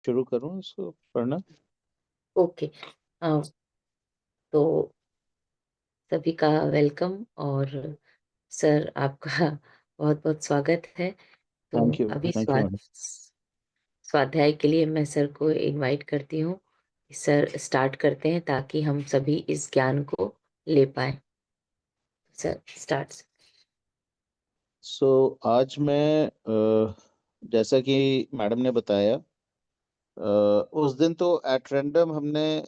शुरू करूं इसको पढ़ना? ओके। अ, तो सभी का वेलकम। और सर आपका बहुत बहुत स्वागत है। तो थैंक यू, अभी थैंक यू मैडम। स्वाध्याय के लिए मैं सर को इनवाइट करती हूँ। सर स्टार्ट करते हैं ताकि हम सभी इस ज्ञान को ले पाए। Sir start. आज मैं जैसा कि मैडम ने बताया, उस दिन तो एट रैंडम हमने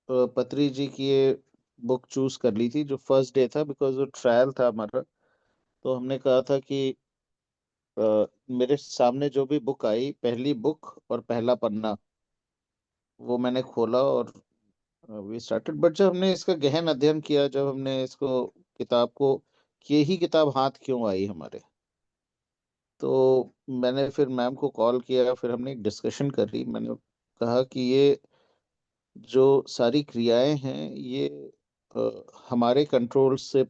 पत्री जी की ये बुक चूज कर ली थी, जो फर्स्ट डे था, बिकॉज वो ट्रायल था हमारा। तो हमने कहा था कि मेरे सामने जो भी बुक आई, पहली बुक और पहला पन्ना, वो मैंने खोला और वी स्टार्टेड। बट जब हमने इसका गहन अध्ययन किया, जब हमने इसको किताब को कि यही किताब हाथ क्यों आई हमारे, तो मैंने फिर मैम को कॉल किया, फिर हमने एक डिस्कशन करी। मैंने कहा कि ये जो सारी क्रियाएं हैं, ये हमारे कंट्रोल से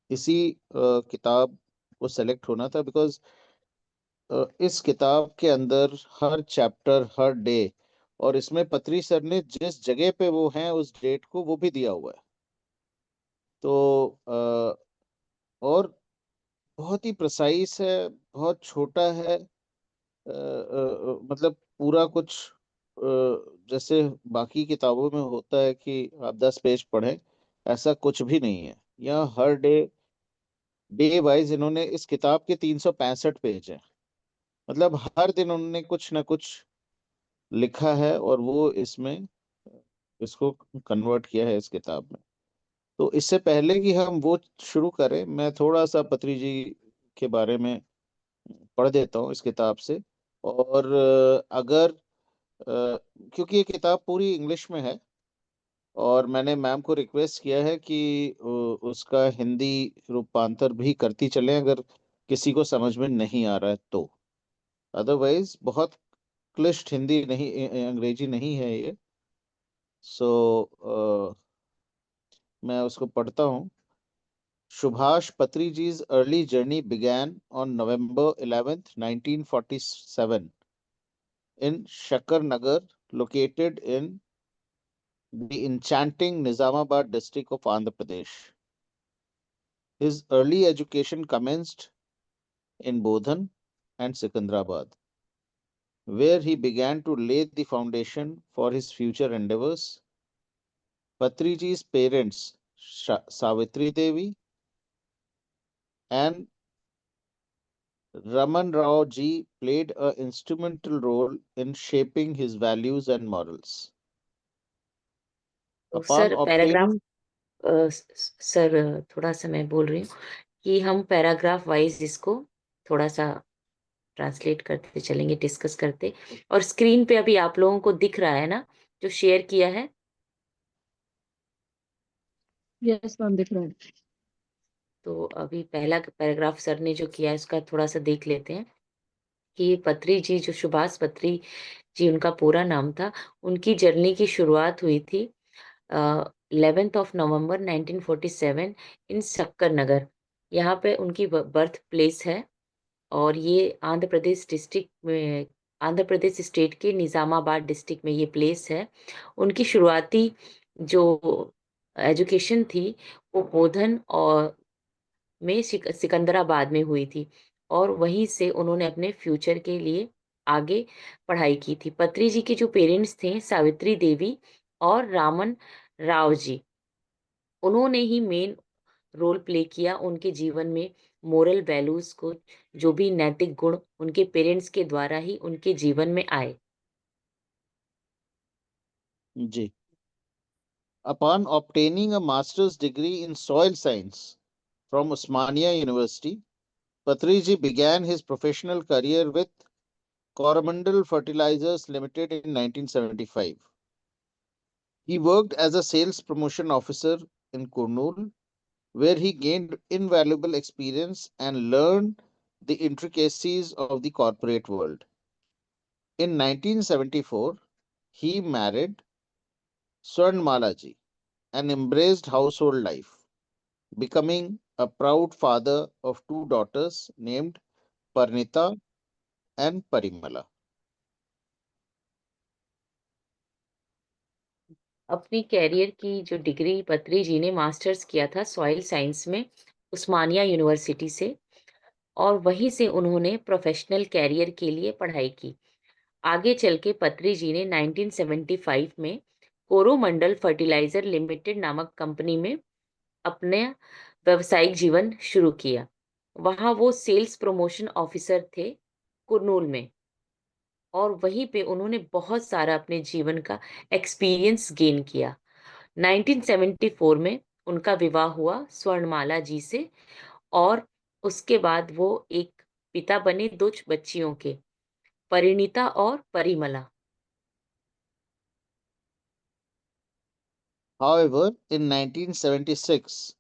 इसी किताब को सेलेक्ट होना था, बिकॉज इस किताब के अंदर हर चैप्टर, हर डे, और इसमें पत्री सर ने जिस जगह पे वो हैं उस डेट को वो भी दिया हुआ है। तो और बहुत ही प्रिसाइज है, बहुत छोटा है। मतलब पूरा कुछ जैसे बाकी किताबों में होता है कि आप 10 पेज पढ़ें, ऐसा कुछ भी नहीं है। यहाँ हर डे वाइज इन्होंने इस किताब के 365 पेज हैं। मतलब हर दिन उन्होंने कुछ ना कुछ लिखा है और वो इसमें इसको कन्वर्ट किया है इस किताब में। तो इससे पहले कि हम वो शुरू करें, मैं थोड़ा सा पत्री जी के बारे में पढ़ देता हूँ इस किताब से। और अगर क्योंकि ये किताब पूरी इंग्लिश में है, और मैंने मैम को रिक्वेस्ट किया है कि उसका हिंदी रूपांतर भी करती चलें, अगर किसी को समझ में नहीं आ रहा है तो। अदरवाइज बहुत क्लिष्ट हिंदी नहीं, अंग्रेजी नहीं है ये। सो मैं उसको पढ़ता हूँ। Subhash Patriji's early journey began on November 11th, 1947 in Shakar Nagar, located in the enchanting Nizamabad district of Andhra Pradesh. His early education commenced in Bodhan and Sikandrabad, where he began to lay the foundation for his future endeavors. Patriji's parents, Savitri Devi and Raman Rao ji, played an instrumental role in shaping his values and morals. तो Upon sir paragraph, obtaining, sir थोड़ा सा मैं बोल रही हूँ कि हम paragraph wise इसको थोड़ा सा ट्रांसलेट करते चलेंगे, डिस्कस करते। और स्क्रीन पे अभी आप लोगों को दिख रहा है ना जो शेयर किया है? यस मैम, दिख रहा है। तो अभी पहला पैराग्राफ सर ने जो किया है उसका थोड़ा सा देख लेते हैं कि पत्री जी, जो सुभाष पत्री जी उनका पूरा नाम था, उनकी जर्नी की शुरुआत हुई थी 11 नवंबर 1947 इन शक्कर नगर। यहाँ पे उनकी बर्थ प्लेस है। और ये आंध्र प्रदेश डिस्ट्रिक्ट में, आंध्र प्रदेश स्टेट के निजामाबाद डिस्ट्रिक्ट में ये प्लेस है। उनकी शुरुआती जो एजुकेशन थी वो बोधन और में सिकंदराबाद में हुई थी। और वहीं से उन्होंने अपने फ्यूचर के लिए आगे पढ़ाई की थी। पत्री जी के जो पेरेंट्स थे, सावित्री देवी और रामन राव जी, उन्होंने ही मेन रोल प्ले किया उनके जीवन में। मोरल वैल्यूज को, जो भी नैतिक गुण उनके पेरेंट्स के द्वारा ही उनके जीवन में आए। Ji, upon obtaining a master's degree in soil science from Osmania University, Patriji began his professional career with Coromandel Fertilizers Limited in 1975. He worked as a sales promotion officer in Kurnool, where he gained invaluable experience and learned the intricacies of the corporate world. In 1974, he married Swarnmala ji and embraced household life, becoming a proud father of two daughters named Parnita and Parimala. अपनी career की जो degree पत्री जी ने masters किया था soil science में उस्मानिया university से, और वहीं से उन्होंने प्रोफेशनल कैरियर के लिए पढ़ाई की। आगे चल के पत्री जी ने 1975 में कोरोमंडल फर्टिलाइजर लिमिटेड नामक कंपनी में अपने व्यावसायिक जीवन शुरू किया। वहाँ वो सेल्स प्रमोशन ऑफिसर थे कुर्नूल में, और वहीं पे उन्होंने बहुत सारा अपने जीवन का एक्सपीरियंस गेन किया। 1974 में उनका विवाह हुआ स्वर्णमाला जी से, और उसके बाद वो एक पिता बने दो बच्चियों के, परिणीता और Parimala. However, in 1976,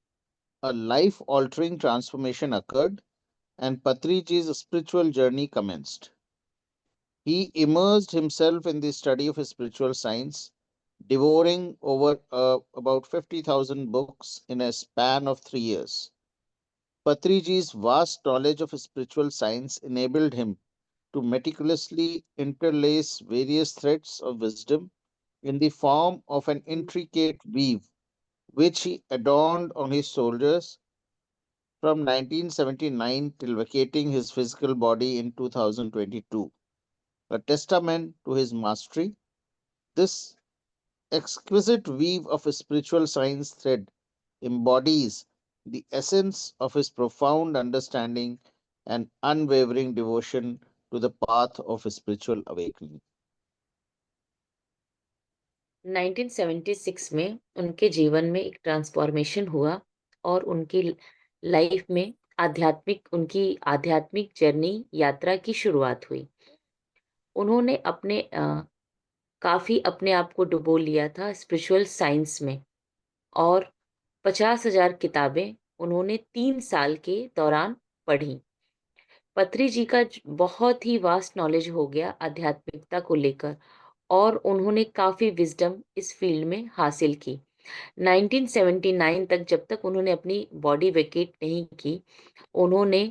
a life-altering transformation occurred and Patriji's spiritual journey commenced. He immersed himself in the study of spiritual science, devouring over about 50,000 books in a span of 3 years. Patriji's vast knowledge of spiritual science enabled him to meticulously interlace various threads of wisdom in the form of an intricate weave, which he adorned on his shoulders from 1979 till vacating his physical body in 2022. A testament to his mastery, this exquisite weave of a spiritual science thread embodies the essence of his profound understanding and unwavering devotion to the path of spiritual awakening. 1976 में उनके जीवन में एक transformation हुआ, और उनकी life में उनकी आध्यात्मिक जर्नी यात्रा की शुरुआत हुई। उन्होंने काफ़ी अपने आप को डुबो लिया था स्पिरिचुअल साइंस में, और 50,000 किताबें उन्होंने 3 साल के दौरान पढ़ी। पत्री जी का बहुत ही वास्ट नॉलेज हो गया आध्यात्मिकता को लेकर, और उन्होंने काफ़ी विजडम इस फील्ड में हासिल की। 1979 तक, जब तक उन्होंने अपनी बॉडी वेकेट नहीं की, उन्होंने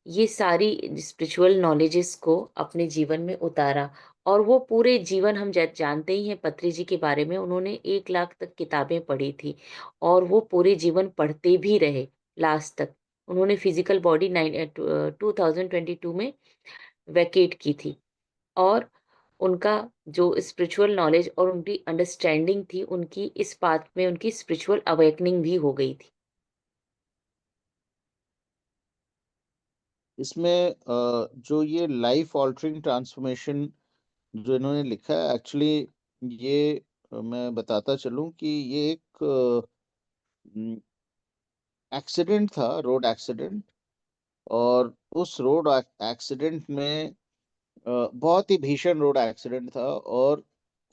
ये सारी स्पिरिचुअल नॉलेजेस को अपने जीवन में उतारा, और वो पूरे जीवन हम जानते ही हैं पत्री जी के बारे में, उन्होंने 1 लाख तक किताबें पढ़ी थी, और वो पूरे जीवन पढ़ते भी रहे लास्ट तक। उन्होंने फिजिकल बॉडी 2022 में वैकेट की थी, और उनका जो स्पिरिचुअल नॉलेज और उनकी अंडरस्टैंडिंग थी, उनकी इस बात में उनकी स्पिरिचुअल अवेकनिंग भी हो गई थी। इसमें जो ये लाइफ ऑल्टरिंग ट्रांसफॉर्मेशन जो इन्होंने लिखा है, एक्चुअली ये मैं बताता चलूं कि ये एक एक्सीडेंट था, रोड एक्सीडेंट। और उस रोड एक्सीडेंट में बहुत ही भीषण रोड एक्सीडेंट था, और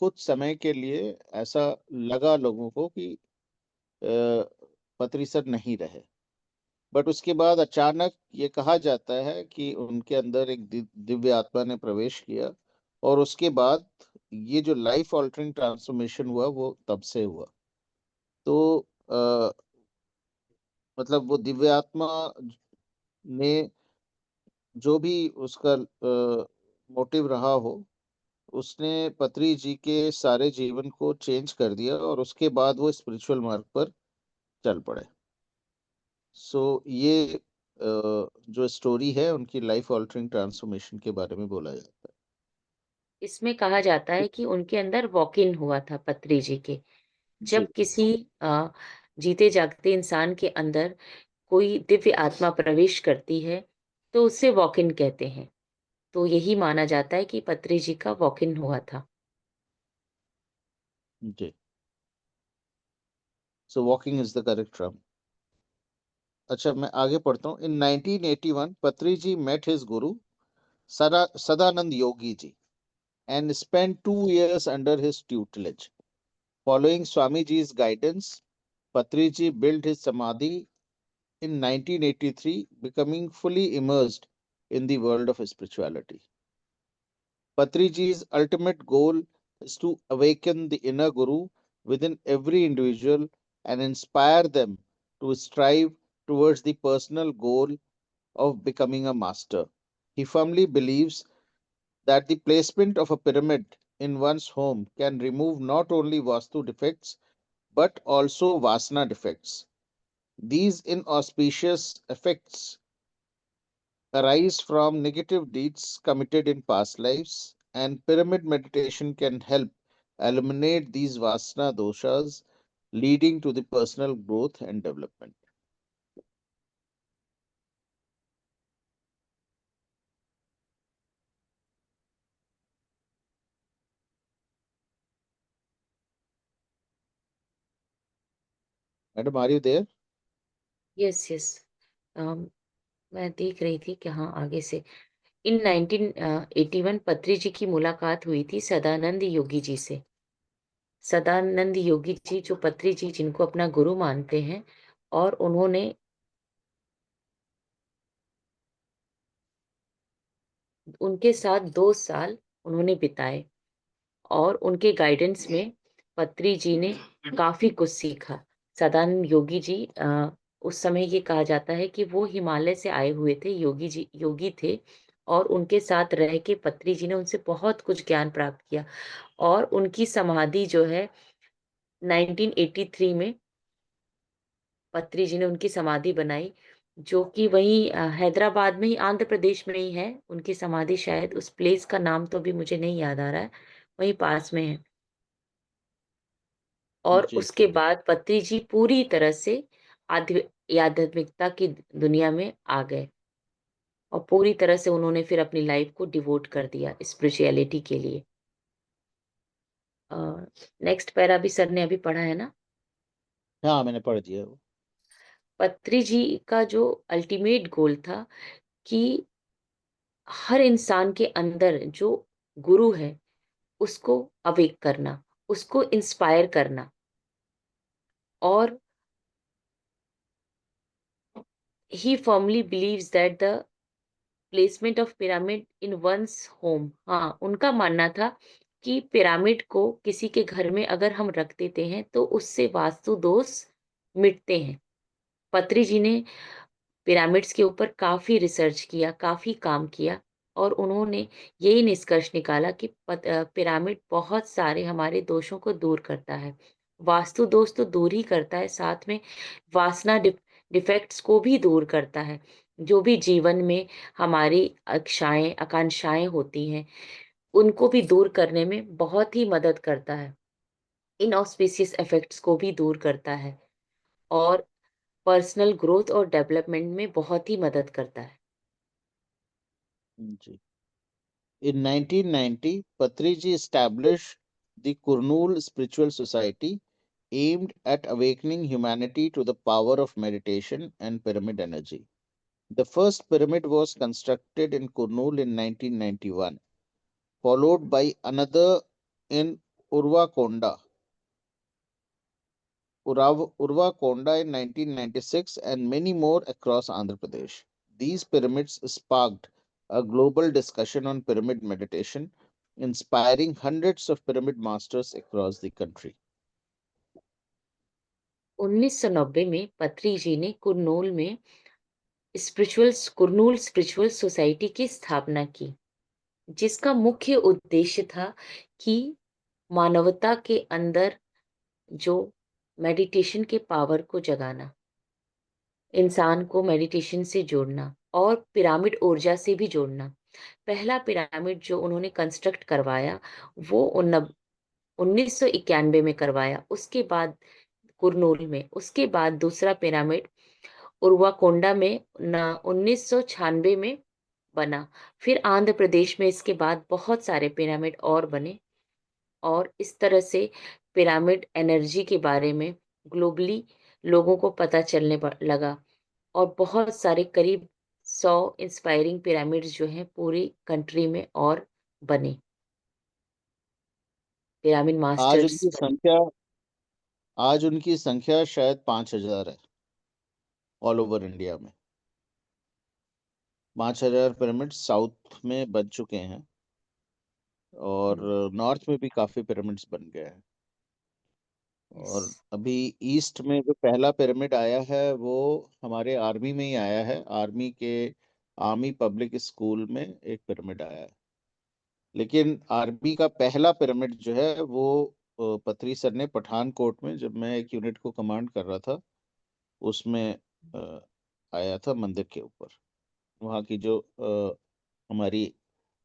कुछ समय के लिए ऐसा लगा लोगों को कि पत्री सर नहीं रहे। बट उसके बाद अचानक ये कहा जाता है कि उनके अंदर एक दिव्य आत्मा ने प्रवेश किया, और उसके बाद ये जो लाइफ ऑल्टरिंग ट्रांसफॉर्मेशन हुआ वो तब से हुआ। तो मतलब वो दिव्य आत्मा ने जो भी उसका मोटिव रहा हो, उसने पत्री जी के सारे जीवन को चेंज कर दिया, और उसके बाद वो स्पिरिचुअल मार्ग पर चल पड़े। सो ये जो स्टोरी है उनकी लाइफ ऑल्टरिंग ट्रांसफॉर्मेशन के बारे में बोला जाता है। इसमें कहा जाता है कि उनके अंदर वॉक इन हुआ था पत्री जी के। जी। जब किसी जीते जागते इंसान के अंदर कोई दिव्य आत्मा प्रवेश करती है, तो उसे वॉक इन कहते हैं। तो यही माना जाता है कि पत्री जी का वॉक इन हुआ था। जी। So walking is the correct term. अच्छा, मैं आगे पढ़ता हूँ। इन 1981 पत्री जी met his Guru Sadanand Yogi ji and spent 2 years under his tutelage. Following Swamiji's guidance, Patriji built his samadhi in 1983, becoming fully immersed in the world of spirituality. Patriji's ultimate goal is to awaken the inner guru within every individual and inspire them to strive towards the personal goal of becoming a master. He firmly believes that the placement of a pyramid in one's home can remove not only Vastu defects but also Vasana defects. These inauspicious effects arise from negative deeds committed in past lives, and pyramid meditation can help eliminate these Vasana doshas, leading to the personal growth and development. Madam, are you there? Yes yes मैं देख रही थी कि हाँ आगे से इन 1981 पत्री जी की मुलाकात हुई थी सदानंद योगी जी से। सदानंद योगी जी जो पत्री जी जिनको अपना गुरु मानते हैं और उन्होंने उनके साथ 2 साल उन्होंने बिताए और उनके गाइडेंस में पत्री जी ने काफ़ी कुछ सीखा। सदानंद योगी जी उस समय ये कहा जाता है कि वो हिमालय से आए हुए थे, योगी थे और उनके साथ रह के पत्री जी ने उनसे बहुत कुछ ज्ञान प्राप्त किया और उनकी समाधि जो है 1983 में पत्री जी ने उनकी समाधि बनाई, जो कि वहीं हैदराबाद में ही आंध्र प्रदेश में ही है, उनकी समाधि शायद उस प्लेस का नाम तो अभी मुझे नहीं याद आ रहा है, वहीं पास में है। और जी। उसके बाद पत्री जी पूरी तरह से आध्यात्मिकता की दुनिया में आ गए और पूरी तरह से उन्होंने फिर अपनी लाइफ को डिवोट कर दिया स्पिरिचुअलिटी के लिए। नेक्स्ट पैरा भी सर ने अभी पढ़ा है ना? हाँ, मैंने पढ़ दिया वो। पत्री जी का जो अल्टीमेट गोल था कि हर इंसान के अंदर जो गुरु है, उसको अवेक करना, उसको इंस्पायर करना और he firmly believes that the placement of pyramid in one's home. हाँ, उनका मानना था कि पिरामिड को किसी के घर में अगर हम रख देते हैं, तो उससे वास्तु दोष मिटते हैं। पत्री जी ने पिरामिड्स के ऊपर काफ़ी रिसर्च किया, काफ़ी काम किया और उन्होंने यही निष्कर्ष निकाला कि पिरामिड बहुत सारे हमारे दोषों को दूर करता है। वास्तु दोष तो दूर ही करता है, साथ में वासना डिफेक्ट्स को भी दूर करता है। जो भी जीवन में हमारी आकांक्षाएँ होती हैं, उनको भी दूर करने में बहुत ही मदद करता है। इनऑस्पिशियस इफेक्ट्स को भी दूर करता है और पर्सनल ग्रोथ और डेवलपमेंट में बहुत ही मदद करता है। जी। In 1990, Patriji established the Kurnool Spiritual Society, aimed at awakening humanity to the power of meditation and pyramid energy. The first pyramid was constructed in Kurnool in 1991, followed by another in Urvakonda, Urvakonda in 1996, and many more across Andhra Pradesh. These pyramids sparked a global discussion on pyramid meditation, inspiring hundreds of pyramid masters across the country. 1990 में पत्री जी ने Kurnool spiritual society की स्थापना की, जिसका मुख्य उद्देश्य था कि मानवता के अंदर जो मेडिटेशन के पावर को जगाना, इंसान को मेडिटेशन से जोड़ना और पिरामिड ऊर्जा से भी जोड़ना। पहला पिरामिड जो उन्होंने कंस्ट्रक्ट करवाया, वो 1991 में करवाया। उसके बाद कुरनूल में, उसके बाद दूसरा पिरामिड उर्वाकोंडा में 1996 में बना। फिर आंध्र प्रदेश में इसके बाद बहुत सारे पिरामिड और बने और इस तरह से पिरामिड एनर्जी के बारे में ग्लोबली लोगों को पता चलने लगा और बहुत सारे करीब 100 इंस्पायरिंग पिरामिड्स जो हैं पूरी कंट्री में और बने। पिरामिड आज मास्टर्स उनकी बने। संख्या आज उनकी संख्या शायद 5,000 है ऑल ओवर इंडिया में। 5,000 पिरामिड साउथ में बन चुके हैं और हम्म, नॉर्थ में भी काफी पिरामिड्स बन गए हैं। यस। और अभी ईस्ट में जो पहला पिरामिड आया है वो हमारे आर्मी में ही आया है। आर्मी पब्लिक स्कूल में एक पिरामिड आया है। लेकिन आर्मी का पहला पिरामिड जो है वो पत्री सर ने पठानकोट में, जब मैं एक यूनिट को कमांड कर रहा था, उसमें अ, आया था मंदिर के ऊपर। वहाँ की जो हमारी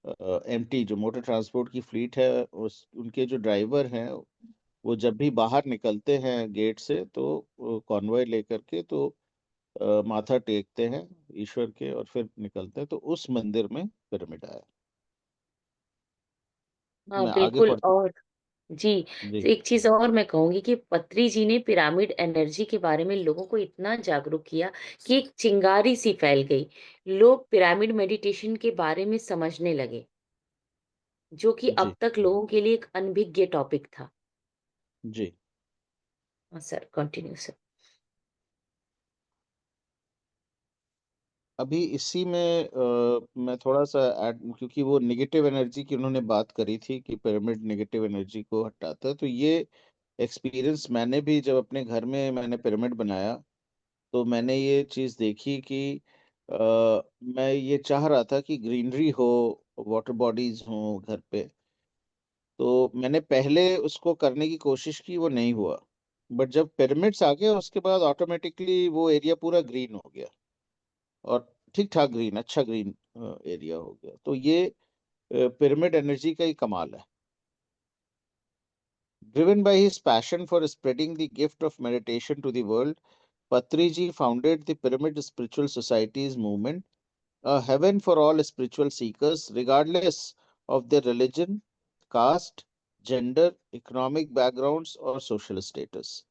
एमटी जो मोटर ट्रांसपोर्ट की फ्लीट है, उस उनके जो ड्राइवर हैं, वो जब भी बाहर निकलते हैं गेट से तो कॉन्वॉय लेकर के तो माथा टेकते हैं ईश्वर के और फिर निकलते हैं। तो उस मंदिर में पिरामिड आया। हाँ मैं आगे बिल्कुल। पढ़ता। और जी, जी। तो एक चीज और मैं कहूंगी कि पत्री जी ने पिरामिड एनर्जी के बारे में लोगों को इतना जागरूक किया कि एक चिंगारी सी फैल गई। लोग पिरामिड मेडिटेशन के बारे में समझने लगे, जो कि अब जी। तक लोगों के लिए एक अनभिज्ञ टॉपिक था। जी। हाँ सर, कंटिन्यू सर। अभी इसी में मैं थोड़ा सा ऐड, क्योंकि वो नेगेटिव एनर्जी की उन्होंने बात करी थी कि पिरामिड नेगेटिव एनर्जी को हटाता है, तो ये एक्सपीरियंस मैंने भी, जब अपने घर में मैंने पिरामिड बनाया तो मैंने ये चीज़ देखी कि मैं ये चाह रहा था कि ग्रीनरी हो, वाटर बॉडीज हो घर पे। तो मैंने पहले उसको करने की कोशिश की, वो नहीं हुआ। बट जब पिरामिड्स आ गए उसके बाद ऑटोमेटिकली वो एरिया पूरा ग्रीन हो गया, और ठीक ठाक ग्रीन, अच्छा ग्रीन एरिया हो गया। तो ये पिरामिड एनर्जी का ही कमाल है। Driven by his passion for spreading the gift of meditation to the world, Patriji founded the Pyramid Spiritual Societies movement, a heaven for all spiritual seekers, regardless of their religion, caste, gender, economic backgrounds, or social status.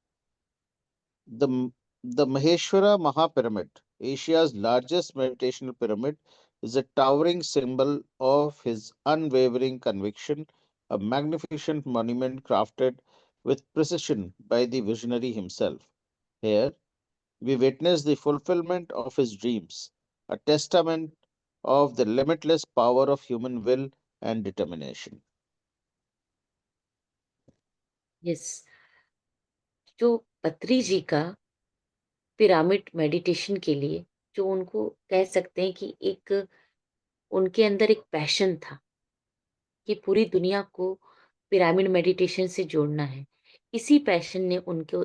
The, the Maheshwara Mahapyramid, Asia's largest meditational pyramid, is a towering symbol of his unwavering conviction, a magnificent monument crafted with precision by the visionary himself. Here, we witness the fulfillment of his dreams, a testament of the limitless power of human will and determination. Yes, जो पत्री जी का pyramid meditation के लिए, जो उनको कह सकते हैं कि एक उनके अंदर एक पैशन था कि पूरी दुनिया को पिरामिड मेडिटेशन से जोड़ना है। इसी पैशन ने उनको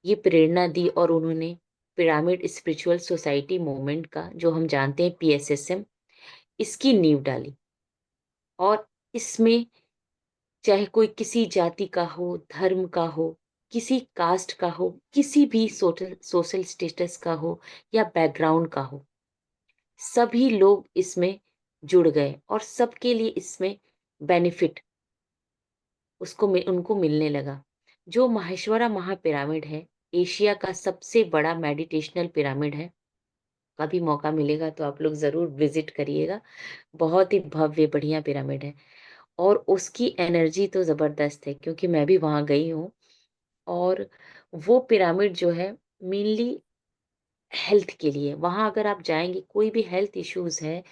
ये प्रेरणा दी और उन्होंने पिरामिड स्पिरिचुअल सोसाइटी मूवमेंट का, जो हम जानते हैं पीएसएसएम, इसकी नींव डाली। और इसमें चाहे कोई किसी जाति का हो, धर्म का हो, किसी कास्ट का हो, किसी भी सोशल सोशल स्टेटस का हो या बैकग्राउंड का हो, सभी लोग इसमें जुड़ गए और सबके लिए इसमें बेनिफिट उनको मिलने लगा। जो माहेश्वरा महापिरामिड है, एशिया का सबसे बड़ा मेडिटेशनल पिरामिड है। कभी मौका मिलेगा तो आप लोग ज़रूर विज़िट करिएगा। बहुत ही भव्य बढ़िया पिरामिड है और उसकी एनर्जी तो ज़बरदस्त है, क्योंकि मैं भी वहाँ गई हूँ। और वो पिरामिड जो है मेनली हेल्थ के लिए, वहाँ अगर आप जाएँगे, कोई भी हेल्थ इश्यूज़ है,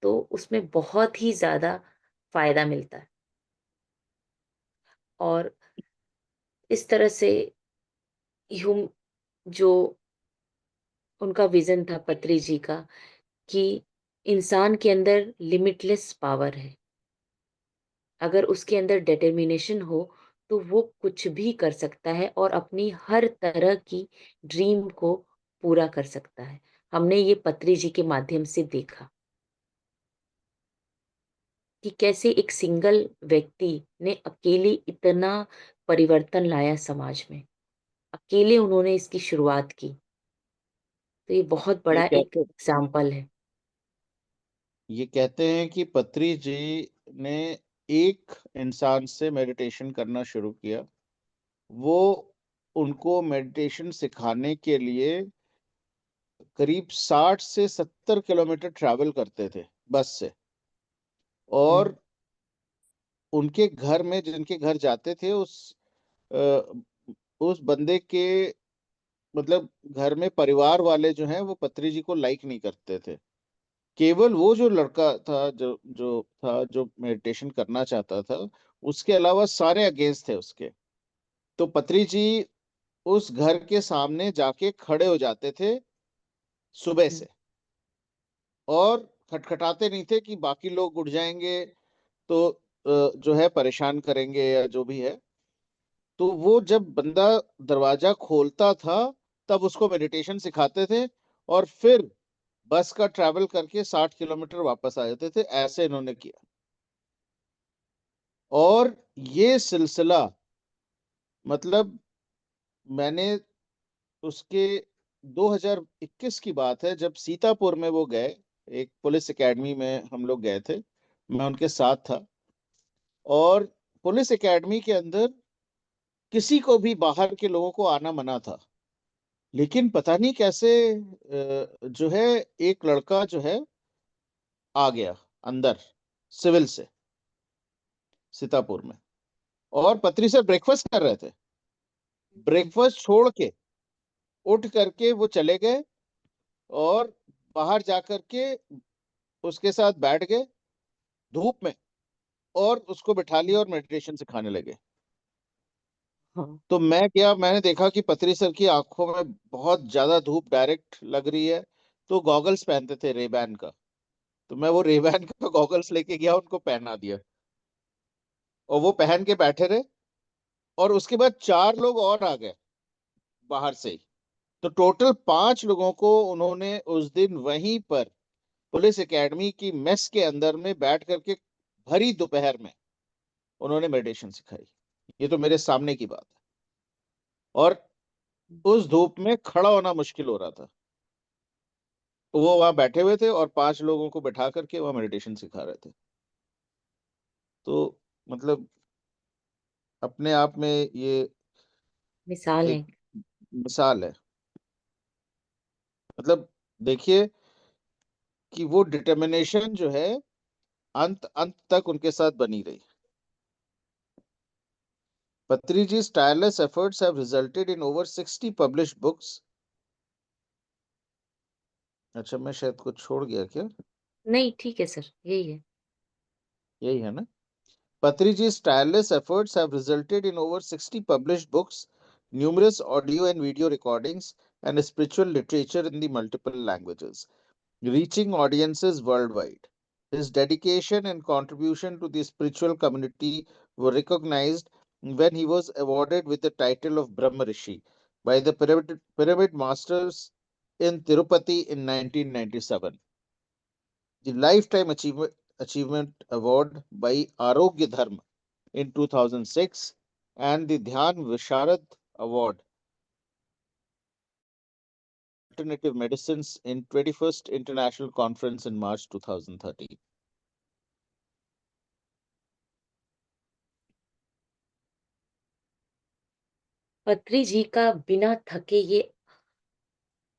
तो उसमें बहुत ही ज़्यादा फ़ायदा मिलता है। और इस तरह से ह्यूम जो उनका विज़न था पत्री जी का, कि इंसान के अंदर लिमिटलेस पावर है। अगर उसके अंदर डिटर्मिनेशन हो, तो वो कुछ भी कर सकता है और अपनी हर तरह की ड्रीम को पूरा कर सकता है। हमने ये पत्री जी के माध्यम से देखा कि कैसे एक सिंगल व्यक्ति ने अकेले इतना परिवर्तन लाया समाज में। अकेले उन्होंने इसकी शुरुआत की। तो ये बहुत ये बड़ा एक कहते एग्ज़ाम्पल है। ये कहते हैं कि पत्री जी ने एक इंसान से मेडिटेशन करना शुरू किया। वो उनको मेडिटेशन सिखाने के लिए करीब 60 से 70 किलोमीटर ट्रैवल करते थे बस से। हुँ, और उनके घर में, जिनके घर जाते थे, अ, उस बंदे के, मतलब घर में परिवार वाले जो हैं वो पत्री जी को लाइक नहीं करते थे। केवल वो जो लड़का था, जो मेडिटेशन करना चाहता था, उसके अलावा सारे अगेंस्ट थे उसके। तो पत्री जी उस घर के सामने जाके खड़े हो जाते थे सुबह हुँ, से, और खटखटाते नहीं थे कि बाकी लोग उठ जाएंगे, तो जो है परेशान करेंगे या जो भी है। तो वो जब बंदा दरवाजा खोलता था तब उसको मेडिटेशन सिखाते थे, और फिर बस का ट्रैवल करके 60 किलोमीटर वापस आ जाते थे। ऐसे इन्होंने किया। और ये सिलसिला, मतलब मैंने उसके 2021 की बात है, जब सीतापुर में वो गए, एक पुलिस एकेडमी में हम लोग गए थे, मैं उनके साथ था। और पुलिस एकेडमी के अंदर किसी को भी बाहर के लोगों को आना मना था। लेकिन पता नहीं कैसे जो है एक लड़का जो है आ गया अंदर सिविल से, सीतापुर में। और पत्री सर ब्रेकफास्ट कर रहे थे। ब्रेकफास्ट छोड़ के उठ करके वो चले गए, और बाहर जा करके उसके साथ बैठ गए धूप में, और उसको बिठा लिया और मेडिटेशन सिखाने लगे। हाँ। तो मैं गया, मैंने देखा कि पत्री सर की आंखों में बहुत ज्यादा धूप डायरेक्ट लग रही है। तो गॉगल्स पहनते थे रेबैन का, तो मैं वो रेबैन का गॉगल्स लेके गया, उनको पहना दिया, और वो पहन के बैठे रहे। और उसके बाद 4 लोग और आ गए बाहर से ही। तो टोटल 5 लोगों को उन्होंने उस दिन वहीं पर पुलिस एकेडमी की मेस के अंदर में बैठ करके भरी दोपहर में उन्होंने मेडिटेशन सिखाई। ये तो मेरे सामने की बात है। और उस धूप में खड़ा होना मुश्किल हो रहा था। तो वो वहां बैठे हुए थे और 5 लोगों को बैठा करके वहां मेडिटेशन सिखा रहे थे। तो मतलब अपने आप में ये मिसाल एक है। मिसाल है। मतलब देखिए कि वो डिटर्मिनेशन जो है अंत अंत तक उनके साथ बनी रही। Patriji's tireless efforts have resulted in over 60 published books. अच्छा, मैं शायद कुछ छोड़ गया क्या? नहीं, ठीक है सर, यही है। यही है ना? Patriji's tireless efforts have resulted in over 60 published books, numerous audio and video recordings, and spiritual literature in the multiple languages, reaching audiences worldwide. His dedication and contribution to the spiritual community were recognized when he was awarded with the title of Brahma Rishi by the Pyramid Masters in Tirupati in 1997. The Lifetime Achievement Award by Arogya Dharma in 2006, and the Dhyan Visharad Award Alternative Medicines in 21st International Conference in March 2013. पत्री जी का बिना थके ये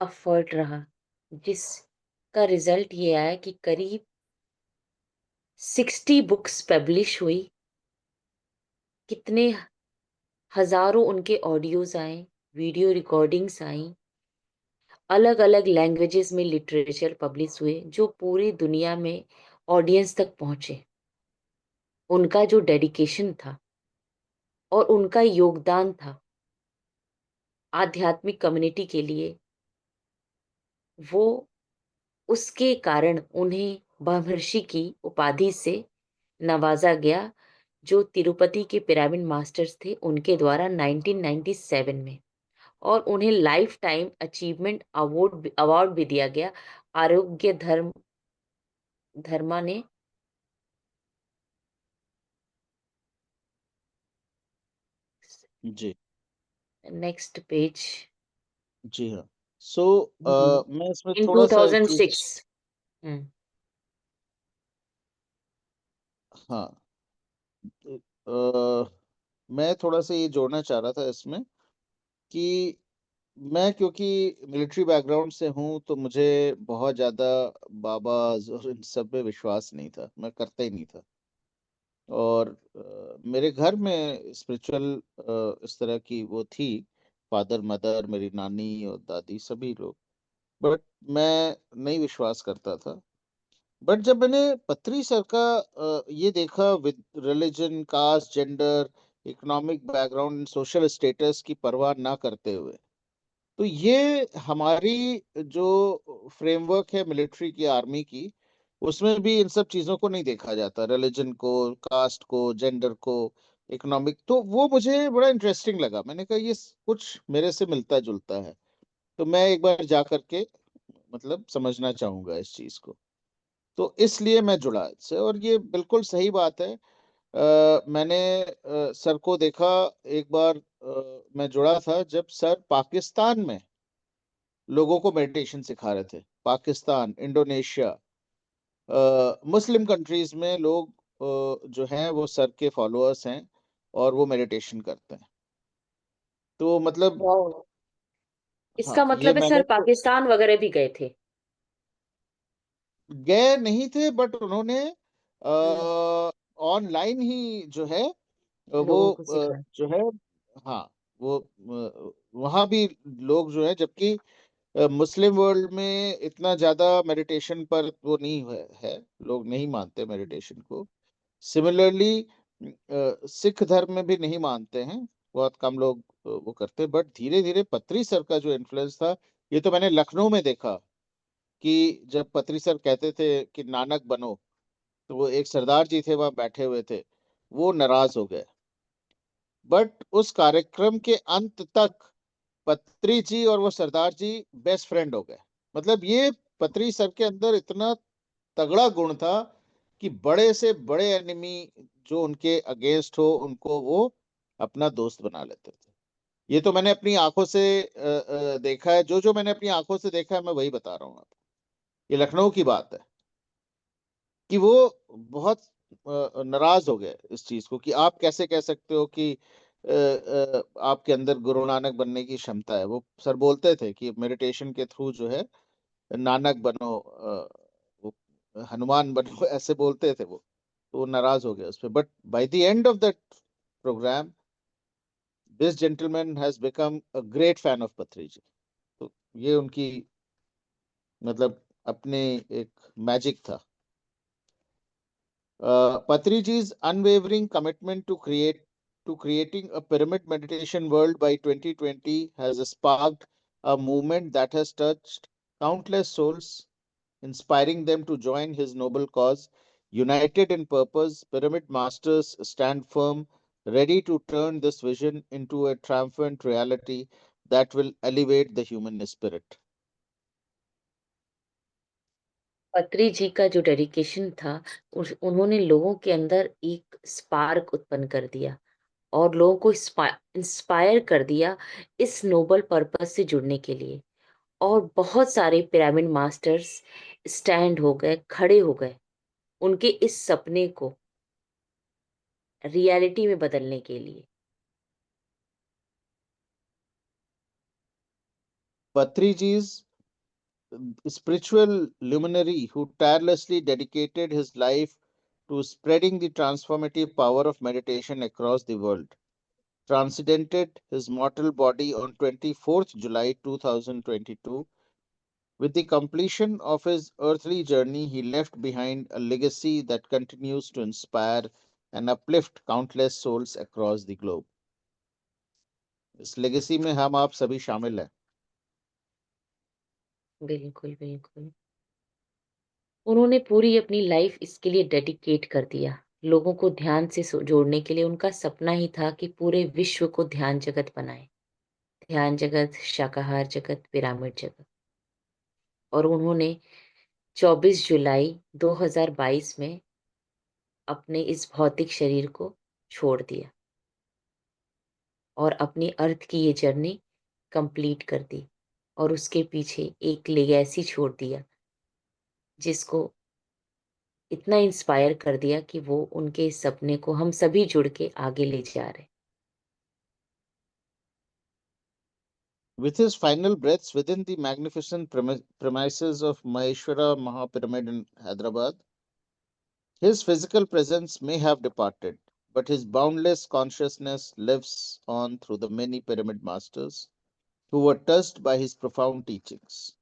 effort रहा, जिसका result ये आया कि करीब 60 बुक्स पब्लिश हुई। कितने हजारों उनके ऑडियोज आए, वीडियो रिकॉर्डिंग्स आई, अलग अलग लैंग्वेजेस में लिटरेचर पब्लिश हुए जो पूरी दुनिया में ऑडियंस तक पहुंचे। उनका जो डेडिकेशन था और उनका योगदान था आध्यात्मिक कम्युनिटी के लिए, वो उसके कारण उन्हें ब्रह्मर्षि की उपाधि से नवाजा गया, जो तिरुपति के पिरामिड मास्टर्स थे उनके द्वारा 1997 में। और उन्हें लाइफ टाइम अचीवमेंट अवार्ड भी दिया गया आरोग्य धर्मा ने। जी। Next page. जी हाँ। सो मैं इसमें इन थोड़ा सा एक चीज, 2006। हम्म। हाँ, मैं थोड़ा सा ये जोड़ना चाह रहा था इसमें कि मैं क्योंकि मिलिट्री बैकग्राउंड से हूँ, तो मुझे बहुत ज्यादा बाबा और इन सब पे विश्वास नहीं था, मैं करता ही नहीं था। और मेरे घर में स्पिरिचुअल इस तरह की वो थी, फादर मदर, मेरी नानी और दादी, सभी लोग। बट मैं नहीं विश्वास करता था। बट जब मैंने पत्री सर का ये देखा, with religion, caste, gender, economic background, social status की परवाह ना करते हुए, तो ये हमारी जो फ्रेमवर्क है मिलिट्री की, आर्मी की, उसमें भी इन सब चीजों को नहीं देखा जाता, रिलीजन को, कास्ट को, जेंडर को, इकोनॉमिक। तो वो मुझे बड़ा इंटरेस्टिंग लगा, मैंने कहा ये कुछ मेरे से मिलता जुलता है, तो मैं एक बार जा करके मतलब समझना चाहूंगा इस चीज को। तो इसलिए मैं जुड़ा इससे, और ये बिल्कुल सही बात है। मैंने सर को देखा एक बार, मैं जुड़ा था जब सर पाकिस्तान में लोगों को मेडिटेशन सिखा रहे थे। पाकिस्तान, इंडोनेशिया, मुस्लिम कंट्रीज में लोग जो हैं वो सर के फॉलोअर्स हैं, और वो मेडिटेशन करते हैं। तो मतलब, वाओ, हाँ, इसका ये मतलब है मैंने सर तो पाकिस्तान वगैरह भी गए थे? गए नहीं थे, बट उन्होंने हम्म, ऑनलाइन ही जो है वो लोगों को सिखाया। जो है, हाँ, वो वहाँ भी लोग जो है, जबकि मुस्लिम वर्ल्ड में इतना ज्यादा मेडिटेशन पर वो नहीं है, लोग नहीं मानते मेडिटेशन को। सिमिलरली सिख धर्म में भी नहीं मानते हैं, बहुत कम लोग वो करते हैं। बट धीरे धीरे पत्री सर का जो इन्फ्लुएंस था, ये तो मैंने लखनऊ में देखा कि जब पत्री सर कहते थे कि नानक बनो, तो वो एक सरदार जी थे वहां बैठे हुए थे, वो नाराज हो गए। बट उस कार्यक्रम के अंत तक पत्री जी और वो सरदार जी बेस्ट फ्रेंड हो गए। मतलब ये पत्री सर के अंदर इतना तगड़ा गुण था कि बड़े से बड़े एनिमी जो उनके अगेंस्ट हो, उनको वो अपना दोस्त बना लेते थे। ये तो मैंने अपनी आंखों से देखा है। जो जो मैंने अपनी आंखों से देखा है, मैं वही बता रहा हूँ आपको। ये लखनऊ की बात है कि वो बहुत नाराज हो गए इस चीज को, कि आप कैसे कह सकते हो कि आपके अंदर गुरु नानक बनने की क्षमता है। वो सर बोलते थे कि मेडिटेशन के थ्रू जो है नानक बनो, वो हनुमान बनो, ऐसे बोलते थे वो। तो वो नाराज हो गया उस पर। But by the end of that program, this gentleman has become a great fan of Patri ji. तो ये उनकी मतलब अपने एक मैजिक था। Patriji's unwavering commitment to creating a pyramid meditation world by 2020 has sparked a movement that has touched countless souls, inspiring them to join his noble cause. United in purpose, Pyramid Masters stand firm, ready to turn this vision into a triumphant reality that will elevate the human spirit. पत्री जी का जो dedication था, उन्होंने लोगों के अंदर एक spark उत्पन्न कर दिया और लोगों को इंस्पायर कर दिया इस नोबल पर्पस से जुड़ने के लिए। और बहुत सारे पिरामिड मास्टर्स स्टैंड हो गए, खड़े हो गए उनके इस सपने को रियलिटी में बदलने के लिए। Patriji's spiritual luminary who tirelessly dedicated his life to spreading the transformative power of meditation across the world, transcendented his mortal body on 24th July 2022. With the completion of his earthly journey, he left behind a legacy that continues to inspire and uplift countless souls across the globe. इस legacy में हम आप सभी शामिल हैं। बिल्कुल, बिल्कुल। उन्होंने पूरी अपनी लाइफ इसके लिए डेडिकेट कर दिया। लोगों को ध्यान से जोड़ने के लिए उनका सपना ही था कि पूरे विश्व को ध्यान जगत बनाएँ। ध्यान जगत, शाकाहार जगत, पिरामिड जगत। और उन्होंने 24 जुलाई 2022 में अपने इस भौतिक शरीर को छोड़ दिया और अपनी अर्थ की ये जर्नी कंप्लीट कर दी और उसके पीछे एक लेगेसी छोड़ दिया, जिसको इतना इंस्पायर कर दिया कि वो उनके इस सपने को हम सभी जुड़ के आगे ले जा रहे हैं। With his final breaths within the magnificent premises of Maheshwara Mahapyramid in Hyderabad, his physical presence may have departed, but his boundless consciousness lives on through the many pyramid masters who were touched by his profound teachings.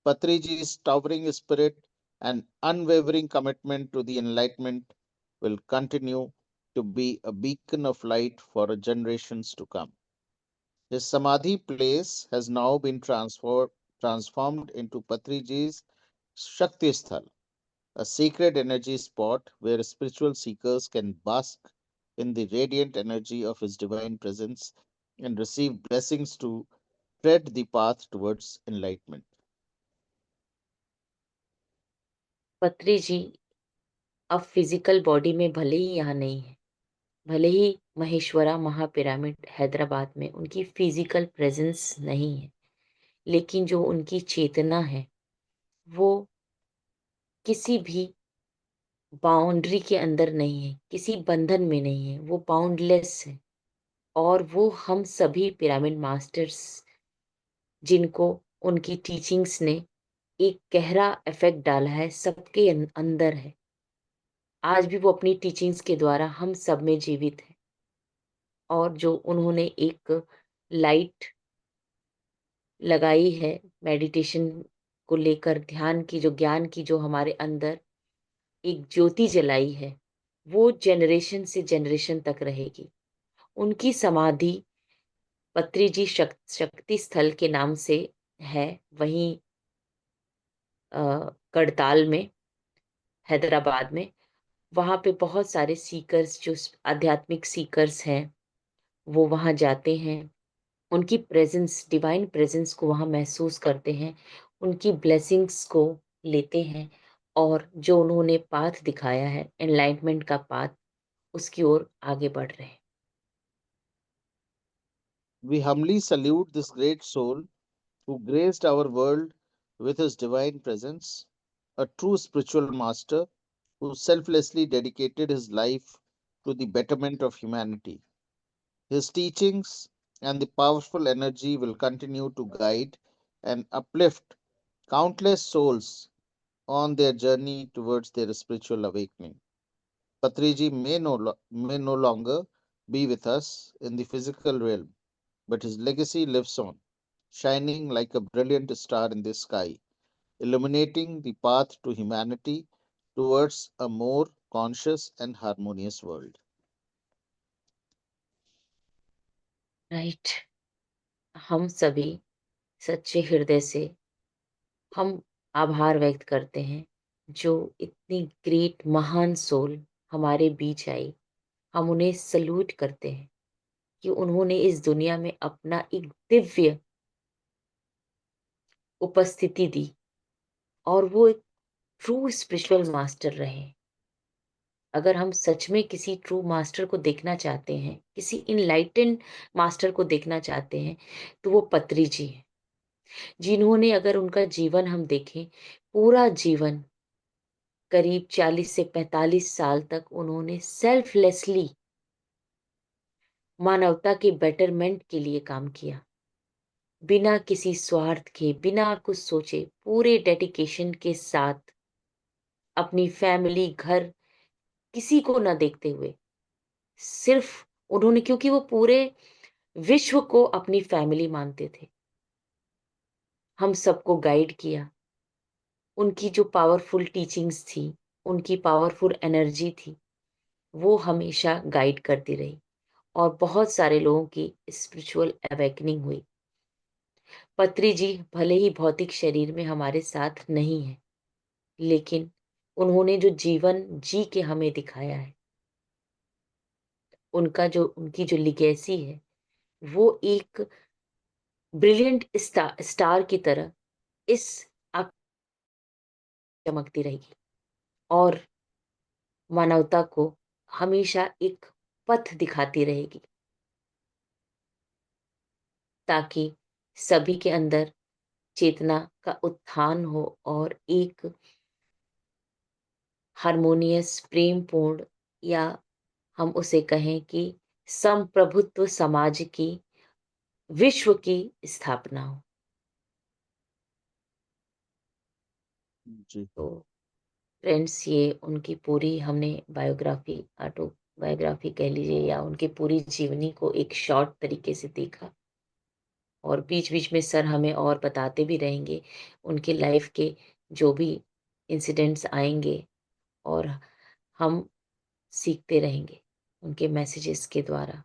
Patriji's towering spirit and unwavering commitment to the enlightenment will continue to be a beacon of light for generations to come. His Samadhi place has now been transformed into Patriji's Shakti Sthal, a sacred energy spot where spiritual seekers can bask in the radiant energy of His divine presence and receive blessings to tread the path towards enlightenment. पत्री जी अब physical body में भले ही यहाँ नहीं है, भले ही महेश्वरा महापिरामिड हैदराबाद में उनकी फिजिकल प्रेजेंस नहीं है, लेकिन जो उनकी चेतना है वो किसी भी बाउंड्री के अंदर नहीं है, किसी बंधन में नहीं है, वो बाउंडलेस है। और वो हम सभी पिरामिड मास्टर्स जिनको उनकी टीचिंग्स ने एक गहरा इफेक्ट डाला है, सबके अंदर है। आज भी वो अपनी टीचिंग्स के द्वारा हम सब में जीवित है। और जो उन्होंने एक लाइट लगाई है मेडिटेशन को लेकर, ध्यान की जो ज्ञान की जो हमारे अंदर एक ज्योति जलाई है, वो जनरेशन से जनरेशन तक रहेगी। उनकी समाधि पत्री जी शक्ति स्थल के नाम से है, वहीं करताल में, हैदराबाद में। वहाँ पे बहुत सारे सीकर्स, जो आध्यात्मिक सीकर्स हैं, वो वहाँ जाते हैं। उनकी प्रेजेंस, डिवाइन प्रेजेंस को वहाँ महसूस करते हैं, उनकी ब्लेसिंग्स को लेते हैं और जो उन्होंने पाथ दिखाया है, एनलाइटमेंट का पाथ, उसकी ओर आगे बढ़ रहे हैं। We humbly salute this great soul who graced our world with his divine presence, a true spiritual master who selflessly dedicated his life to the betterment of humanity. His teachings and the powerful energy will continue to guide and uplift countless souls on their journey towards their spiritual awakening. Patriji may no longer be with us in the physical realm, but his legacy lives on, shining like a brilliant star in the sky, illuminating the path to humanity towards a more conscious and harmonious world. Right. हम सभी सच्चे हृदय से हम आभार व्यक्त करते हैं, जो इतनी ग्रेट महान सोल हमारे बीच आई। हम उन्हें सल्यूट करते हैं कि उन्होंने इस दुनिया में अपना एक दिव्य उपस्थिति दी और वो एक ट्रू स्पिरिचुअल मास्टर रहे। अगर हम सच में किसी ट्रू मास्टर को देखना चाहते हैं, किसी इनलाइटेंड मास्टर को देखना चाहते हैं, तो वो पत्री जी हैं, जिन्होंने, अगर उनका जीवन हम देखें, पूरा जीवन करीब 40 से 45 साल तक उन्होंने सेल्फलेसली मानवता के बेटरमेंट के लिए काम किया, बिना किसी स्वार्थ के, बिना कुछ सोचे, पूरे डेडिकेशन के साथ अपनी फैमिली, घर, किसी को ना देखते हुए, सिर्फ उन्होंने, क्योंकि वो पूरे विश्व को अपनी फैमिली मानते थे, हम सबको गाइड किया। उनकी जो पावरफुल टीचिंग्स थी, उनकी पावरफुल एनर्जी थी, वो हमेशा गाइड करती रही और बहुत सारे लोगों की स्पिरिचुअल अवेकनिंग हुई। पत्री जी भले ही भौतिक शरीर में हमारे साथ नहीं है, लेकिन उन्होंने जो जीवन जी के हमें दिखाया है, उनकी जो लिगेसी है, वो एक ब्रिलियंट स्टार की तरह इस आग चमकती रहेगी और मानवता को हमेशा एक पथ दिखाती रहेगी, ताकि सभी के अंदर चेतना का उत्थान हो और एक हार्मोनियस, प्रेमपूर्ण, या हम उसे कहें कि संप्रभुत्व समाज की, विश्व की स्थापना हो। जी। तो फ्रेंड्स, ये उनकी पूरी हमने बायोग्राफी, ऑटोबायोग्राफी कह लीजिए, या उनकी पूरी जीवनी को एक शॉर्ट तरीके से देखा। और बीच बीच में सर हमें और बताते भी रहेंगे उनके लाइफ के जो भी इंसिडेंट्स आएंगे, और हम सीखते रहेंगे उनके मैसेजेस के द्वारा।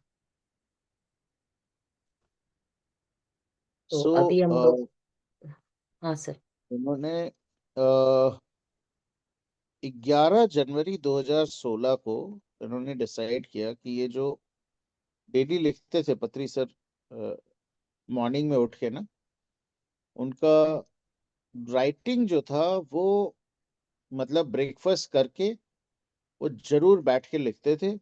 तो So, अभी हम लोग, हाँ सर। उन्होंने 11 जनवरी 2016 को इन्होंने डिसाइड किया कि ये जो डेली लिखते थे पत्री सर, मॉर्निंग में उठ के ना, उनका हम्म, राइटिंग जो था वो मतलब ब्रेकफास्ट करके वो जरूर बैठ के लिखते थे,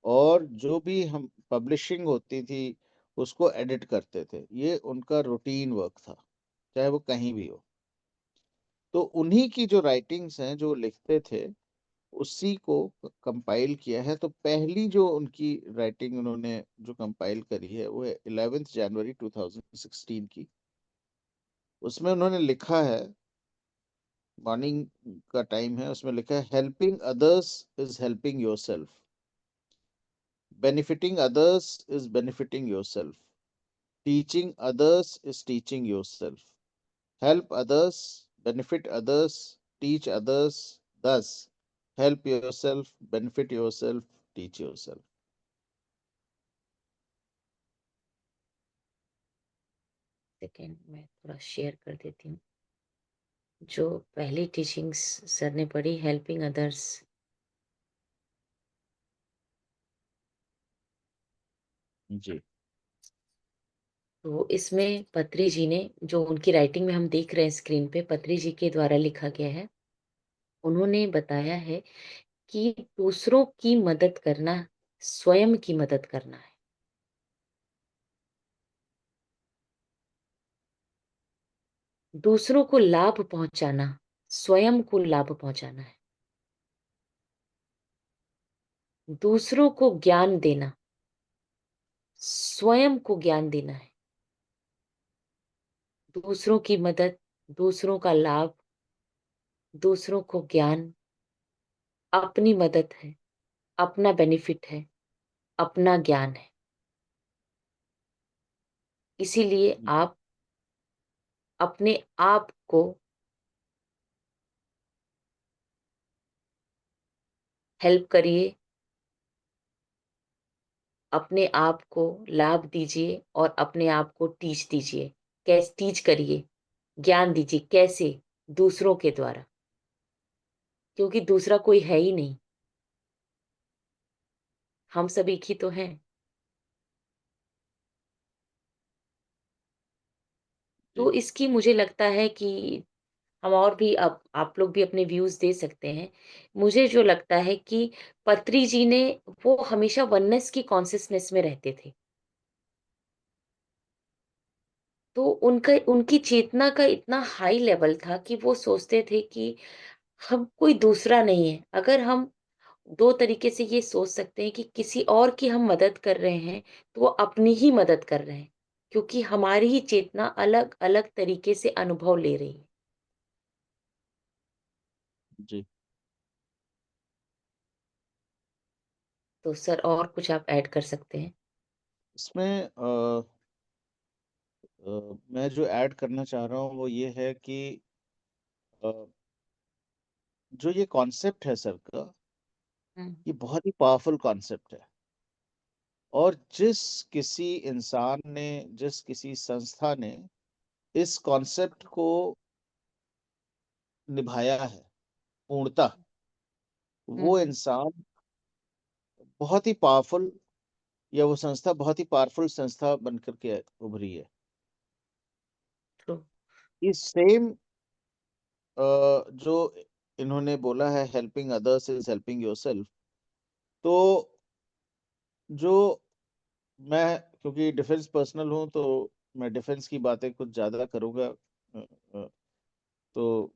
और जो भी हम पब्लिशिंग होती थी उसको एडिट करते थे। ये उनका रूटीन वर्क था, चाहे वो कहीं भी हो। तो उन्हीं की जो राइटिंग्स हैं जो लिखते थे, उसी को कंपाइल किया है। तो पहली जो उनकी राइटिंग उन्होंने जो कंपाइल करी है वो है 11 जनवरी 2016 की। उसमें उन्होंने लिखा है, मॉर्निंग का टाइम है, उसमें लिखा है, helping others is helping yourself, benefiting others is benefiting yourself, teaching others is teaching yourself, help others, benefit others, teach others, thus help yourself, benefit yourself, teach yourself. Second मैं थोड़ा share कर देती हूँ। जो पहली टीचिंग्स सर ने पढ़ी, helping others, जी तो इसमें पत्री जी ने, जो उनकी राइटिंग में हम देख रहे हैं स्क्रीन पे, पत्री जी के द्वारा लिखा गया है। उन्होंने बताया है कि दूसरों की मदद करना स्वयं की मदद करना है। दूसरों को लाभ पहुंचाना स्वयं को लाभ पहुंचाना है। दूसरों को ज्ञान देना स्वयं को ज्ञान देना है। दूसरों की मदद, दूसरों का लाभ, दूसरों को ज्ञान अपनी मदद है, अपना बेनिफिट है, अपना ज्ञान है। इसीलिए जी आप अपने आप को हेल्प करिए, अपने आप को लाभ दीजिए और अपने आप को टीच दीजिए। कैसे टीच करिए, ज्ञान दीजिए, कैसे? दूसरों के द्वारा, क्योंकि दूसरा कोई है ही नहीं, हम सब एक ही तो हैं। तो जी इसकी मुझे लगता है कि हम और भी, अब आप लोग भी अपने व्यूज दे सकते हैं। मुझे जो लगता है कि पत्री जी ने, वो हमेशा वननेस की कॉन्सियसनेस में रहते थे। तो उनका, उनकी चेतना का इतना हाई लेवल था कि वो सोचते थे कि हम कोई दूसरा नहीं है। अगर हम दो तरीके से ये सोच सकते हैं कि किसी और की हम मदद कर रहे हैं, तो वो अपनी ही मदद कर रहे हैं, क्योंकि हमारी ही चेतना अलग अलग तरीके से अनुभव ले रही है। जी तो सर और कुछ आप ऐड कर सकते हैं। इसमें मैं जो ऐड करना चाह रहा हूँ वो ये है कि अ, जो ये कॉन्सेप्ट है सर का, हम्म, ये बहुत ही पावरफुल कॉन्सेप्ट है। और जिस किसी इंसान ने, जिस किसी संस्था ने इस कॉन्सेप्ट को निभाया है पूर्णता, वो हम्म, इंसान बहुत ही पावरफुल, या वो संस्था बहुत ही पावरफुल संस्था बन करके उभरी है। ट्रू। इस सेम जो इन्होंने बोला है, helping others is helping yourself, तो जो मैं, क्योंकि डिफेंस पर्सनल हूँ, तो मैं डिफेंस की बातें कुछ ज्यादा करूंगा, तो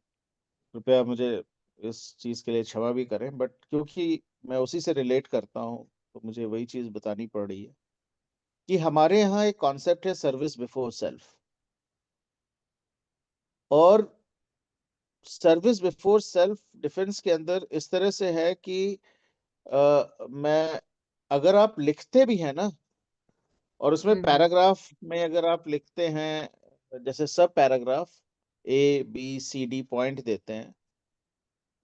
कृपया मुझे इस चीज के लिए क्षमा भी करें, बट क्योंकि मैं उसी से रिलेट करता हूँ तो मुझे वही चीज बतानी पड़ रही है कि हमारे यहाँ एक कॉन्सेप्ट है, सर्विस बिफोर सेल्फ। और सर्विस बिफोर सेल्फ डिफेंस के अंदर इस तरह से है कि मैं, अगर आप लिखते भी हैं ना, और उसमें हम्म, पैराग्राफ में अगर आप लिखते हैं, जैसे सब paragraph A B C D point देते हैं,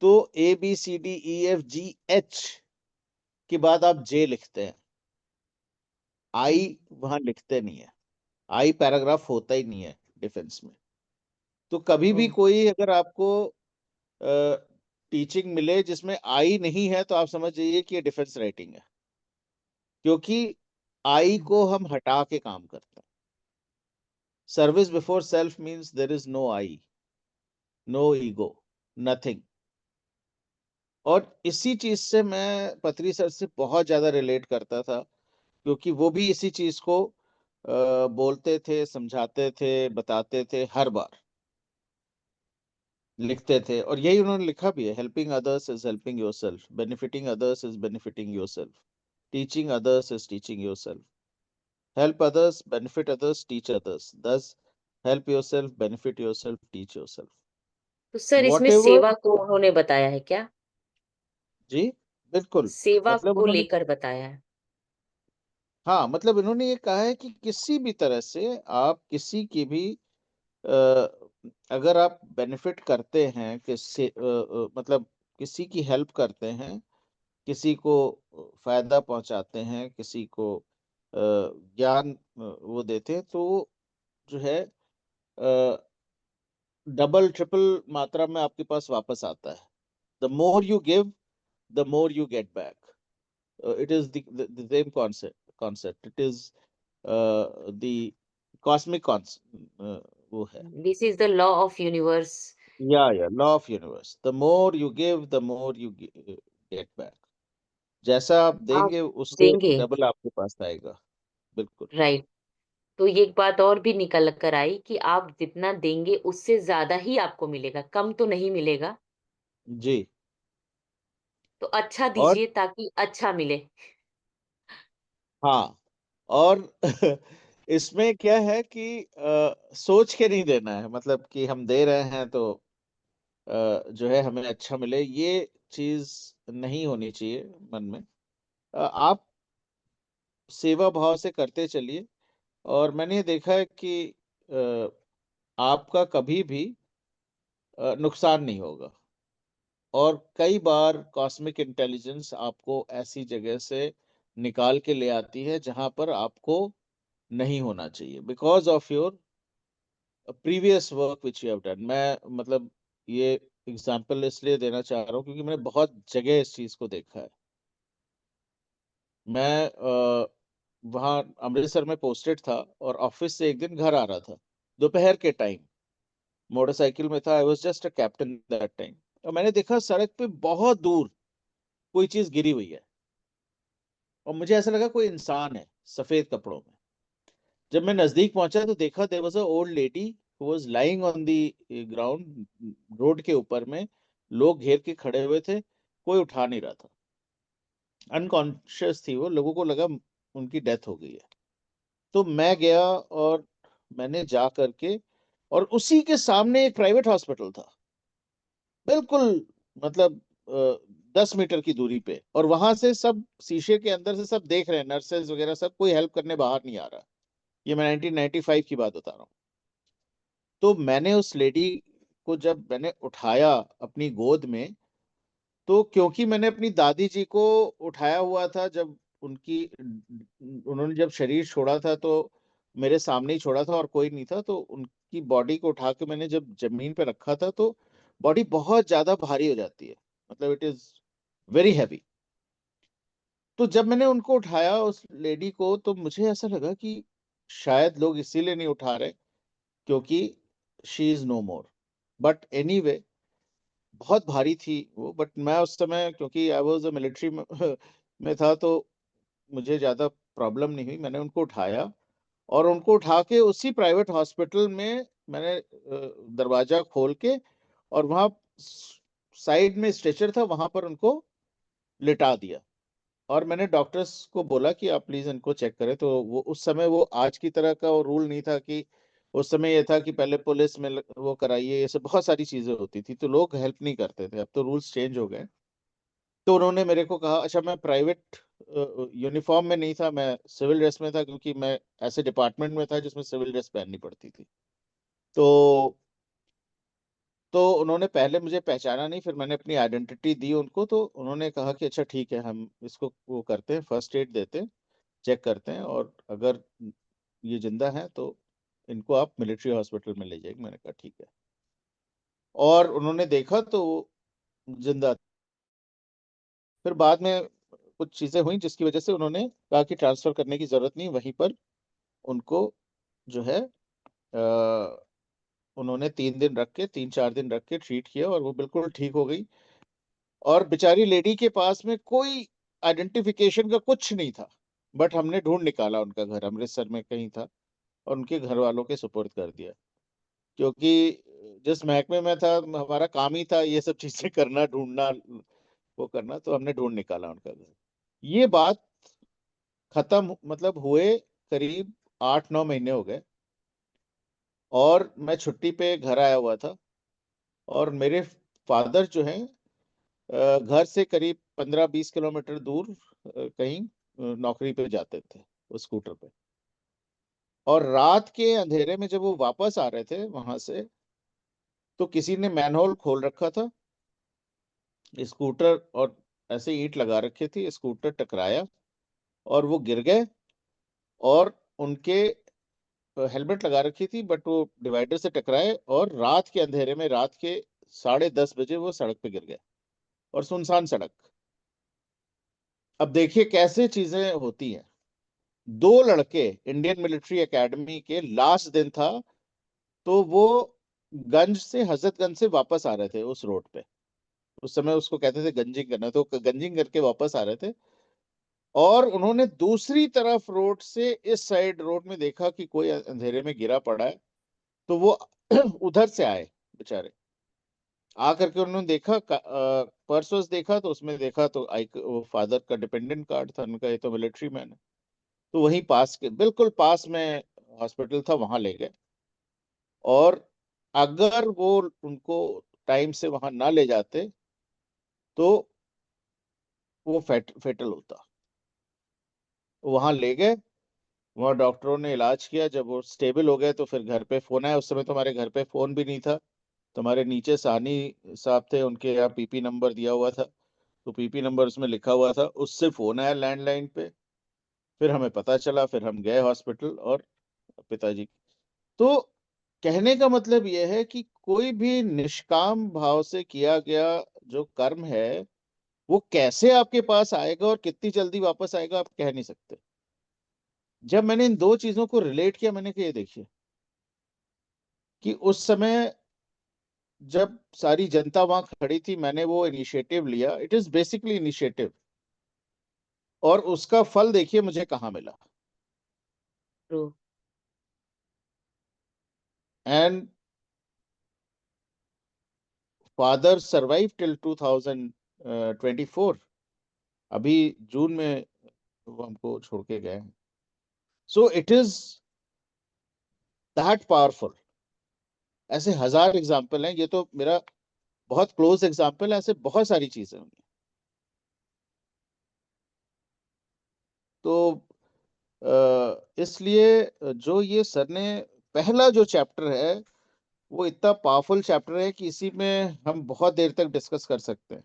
तो ABCDEFGH के बाद आप J लिखते हैं, आई हम्म, वहां लिखते नहीं है। आई पैराग्राफ होता ही नहीं है डिफेंस में। तो कभी ओ, भी कोई अगर आपको टीचिंग मिले जिसमें आई नहीं है तो आप समझ जाइए कि ये डिफेंस राइटिंग है, क्योंकि आई को हम हटा के काम करते हैं। Service before self means there is no I, no ego, nothing. और इसी चीज से मैं पत्री सर से बहुत ज्यादा रिलेट करता था, क्योंकि वो भी इसी चीज को बोलते थे, समझाते थे, बताते थे, हर बार लिखते थे। और यही उन्होंने लिखा भी है, helping others is helping yourself, benefiting others is benefiting yourself, teaching others is teaching yourself, help others, benefit others, teach others, thus help yourself, benefit yourself, teach yourself. तो सर इसमें Whatever, सेवा को उन्होंने बताया है क्या? जी बिल्कुल। सेवा मतलब को उन्होंने, लेकर बताया है। हाँ मतलब इन्होंने ये कहा है कि किसी भी तरह से आप किसी की भी अ, अगर आप बेनिफिट करते हैं किसी मतलब किसी की हेल्प करते हैं, किसी को फायदा पहुंचाते हैं, किसी को ज्ञान वो देते हैं, तो जो है डबल ट्रिपल मात्रा में आपके पास वापस आता है। The more you give, the more you get back. It is the same concept. It is the cosmic वो है। This is the law of universe. या law of universe, the more you give, the more you get back। जैसा आप आप देंगे उससे देंगे। Double आपके पास आएगा। बिल्कुल। राइट। तो ये एक बात और भी निकल कर आई कि आप जितना देंगे उससे ज्यादा ही आपको मिलेगा, कम तो नहीं मिलेगा। जी। तो अच्छा और दीजिए ताकि अच्छा मिले। हाँ, और इसमें क्या है कि सोच के नहीं देना है, मतलब कि हम दे रहे हैं तो जो है हमें अच्छा मिले, ये चीज नहीं होनी चाहिए मन में। आप सेवा भाव से करते चलिए, और मैंने ये देखा है कि अ, आपका कभी भी नुकसान नहीं होगा। और कई बार कॉस्मिक इंटेलिजेंस आपको ऐसी जगह से निकाल के ले आती है जहां पर आपको नहीं होना चाहिए, because of your previous work which you have done. मैं मतलब ये एग्जांपल इसलिए देना चाह रहा हूँ क्योंकि मैंने बहुत जगह इस चीज को देखा है। मैं वहाँ अमृतसर में पोस्टेड था, और ऑफिस से एक दिन घर आ रहा था दोपहर के टाइम, मोटरसाइकिल में था। I was just a captain that time. और मैंने देखा सड़क पे बहुत दूर कोई चीज गिरी हुई है, और मुझे ऐसा लगा कोई इंसान है सफेद कपड़ों में। जब मैं नजदीक पहुंचा तो देखा there was a old lady who was lying on the ground, road के ऊपर में। लोग घेर के खड़े हुए थे, कोई उठा नहीं रहा था, अनकॉन्शियस थी वो। लोगों को लगा उनकी डेथ हो गई है। तो मैं गया और मैंने जा करके, और उसी के सामने एक प्राइवेट हॉस्पिटल था, बिल्कुल मतलब 10 मीटर की दूरी पे। और वहां से सब शीशे के अंदर से सब देख रहे हैं, नर्सेज वगैरह सब, कोई हेल्प करने बाहर नहीं आ रहा। ये मैं 1995 की बात बता रहा हूँ। तो मैंने उस लेडी को जब मैंने उठाया अपनी गोद में, तो क्योंकि मैंने अपनी दादी जी को उठाया हुआ था, जब उनकी उन्होंने जब शरीर छोड़ा था तो मेरे सामने ही छोड़ा था और कोई नहीं था, तो उनकी बॉडी को उठा के मैंने जब जमीन पे रखा था तो बॉडी बहुत ज्यादा भारी हो जाती है, मतलब इट इज वेरी हैवी। तो जब मैंने उनको उठाया उस लेडी को, तो मुझे ऐसा लगा कि शायद लोग इसीलिए नहीं उठा रहे क्योंकि she is no more. But anyway, बहुत भारी थी वो। बट मैं उस समय, क्योंकि आई वाज मिलिट्री में, में था, तो मुझे ज्यादा प्रॉब्लम नहीं हुई। मैंने उनको उठाया, और उनको उठा के उसी प्राइवेट हॉस्पिटल में मैंने दरवाजा खोल के, और वहाँ साइड में स्ट्रेचर था, वहां पर उनको लिटा दिया। और मैंने डॉक्टर्स को बोला कि आप प्लीज इनको चेक करें। तो वो उस समय, वो आज की तरह का वो रूल नहीं था कि, उस समय ये था कि पहले पुलिस में वो कराइए, ये सब बहुत सारी चीजें होती थी, तो लोग हेल्प नहीं करते थे। अब तो रूल्स चेंज हो गए। तो उन्होंने मेरे को कहा, अच्छा मैं प्राइवेट यूनिफॉर्म में नहीं था, मैं सिविल ड्रेस में था, क्योंकि मैं ऐसे डिपार्टमेंट में था जिसमें सिविल ड्रेस पहननी पड़ती थी। तो उन्होंने पहले मुझे पहचाना नहीं, फिर मैंने अपनी आइडेंटिटी दी उनको, तो उन्होंने कहा कि अच्छा ठीक है, हम इसको वो करते हैं, फर्स्ट एड देते हैं, चेक करते हैं, और अगर ये जिंदा है तो इनको आप मिलिट्री हॉस्पिटल में ले जाएंगे। मैंने कहा ठीक है। और उन्होंने देखा तो जिंदा। फिर बाद में कुछ चीजें हुई जिसकी वजह से उन्होंने कहा कि ट्रांसफर करने की जरूरत नहीं, वहीं पर उनको जो है उन्होंने 3 दिन रख के, 3-4 दिन रख के ट्रीट किया और वो बिल्कुल ठीक हो गई। और बेचारी लेडी के पास में कोई आइडेंटिफिकेशन का कुछ नहीं था, बट हमने ढूंढ निकाला, उनका घर अमृतसर में कहीं था और उनके घर वालों के सुपुर्द कर दिया। क्योंकि जिस महकमे में था, हमारा काम ही था ये सब चीजें करना, ढूंढना, वो करना, तो हमने ढूंढ निकाला उनका घर। ये बात खत्म मतलब हुए करीब 8-9 महीने हो गए और मैं छुट्टी पे घर आया हुआ था। और मेरे फादर जो हैं घर से करीब 15-20 किलोमीटर दूर कहीं नौकरी पे जाते थे उस स्कूटर पे। और रात के अंधेरे में जब वो वापस आ रहे थे वहां से, तो किसी ने मैनहोल खोल रखा था स्कूटर, और ऐसे ईंट लगा रखी थी, स्कूटर टकराया और वो गिर गए। और उनके हेलमेट लगा रखी थी बट वो डिवाइडर से टकराए और रात के अंधेरे में, रात के 10:30 बजे वो सड़क पे गिर गए। और सुनसान सड़क। अब देखिए कैसे चीजें होती हैं। 2 लड़के इंडियन मिलिट्री एकेडमी के, लास्ट दिन था, तो वो गंज से, हजरतगंज से वापस आ रहे थे उस रोड पे। उस समय उसको कहते थे गंजिंग करना, तो गंजिंग करके वापस आ रहे थे। और उन्होंने दूसरी तरफ रोड से, इस साइड रोड में देखा कि कोई अंधेरे में गिरा पड़ा है, तो वो उधर से आए बेचारे। आकर के उन्होंने देखा पर्स वर्स देखा, तो उसमें देखा तो आई, वो फादर का डिपेंडेंट कार्ड था, उनका ये तो मिलिट्री मैन है। तो वहीं पास के, बिल्कुल पास में हॉस्पिटल था, वहां ले गए। और अगर वो उनको टाइम से वहां ना ले जाते तो वो फेटल होता। वहां ले गए, वहाँ डॉक्टरों ने इलाज किया, जब वो स्टेबल हो गए तो फिर घर पे फोन आया। उस समय तो हमारे घर पे फोन भी नहीं था, तो हमारे नीचे साहनी साहब थे, उनके यहाँ पीपी नंबर दिया हुआ था, तो पीपी नंबर उसमें लिखा हुआ था, उससे फोन आया लैंडलाइन पे। फिर हमें पता चला, फिर हम गए हॉस्पिटल और पिताजी। तो कहने का मतलब यह है कि कोई भी निष्काम भाव से किया गया जो कर्म है, वो कैसे आपके पास आएगा और कितनी जल्दी वापस आएगा आप कह नहीं सकते। जब मैंने इन दो चीजों को रिलेट किया, मैंने कहा ये देखिए कि उस समय जब सारी जनता वहां खड़ी थी, मैंने वो इनिशिएटिव लिया, इट इज बेसिकली इनिशिएटिव, और उसका फल देखिए मुझे कहाँ मिला। True. And father survive till 2024। अभी जून में वो हमको छोड़ के गए हैं। So it is that powerful. ऐसे हजार एग्जाम्पल हैं, ये तो मेरा बहुत क्लोज एग्जाम्पल है, ऐसे बहुत सारी चीजें हुई हैं। तो इसलिए जो ये सर ने पहला जो चैप्टर है, वो इतना पावरफुल चैप्टर है कि इसी में हम बहुत देर तक डिस्कस कर सकते हैं।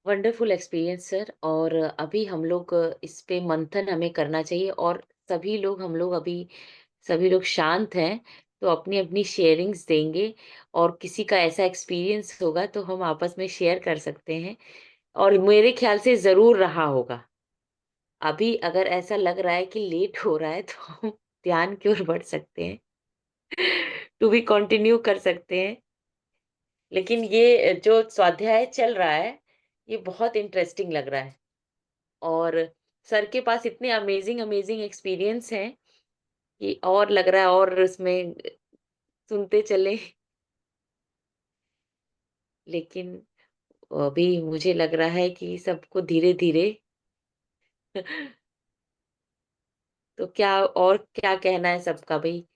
Wonderful experience sir. और अभी हम लोग इस पे मंथन हमें करना चाहिए, और सभी लोग शांत हैं, तो अपनी-अपनी शेयरिंग्स देंगे, और किसी का ऐसा एक्सपीरियंस होगा तो हम आपस में शेयर कर सकते हैं, और मेरे ख्याल से ज़रूर रहा होगा। अभी अगर ऐसा लग रहा है कि लेट हो रहा है तो हम ध्यान की ओर बढ़ सकते हैं, टू बी कंटिन्यू कर सकते हैं। लेकिन ये जो स्वाध्याय चल रहा है, ये बहुत इंटरेस्टिंग लग रहा है, और सर के पास इतने अमेजिंग अमेजिंग एक्सपीरियंस हैं कि और लग रहा है और उसमें सुनते चलें। लेकिन अभी मुझे लग रहा है कि सबको धीरे-धीरे तो क्या और क्या कहना है सबका भई?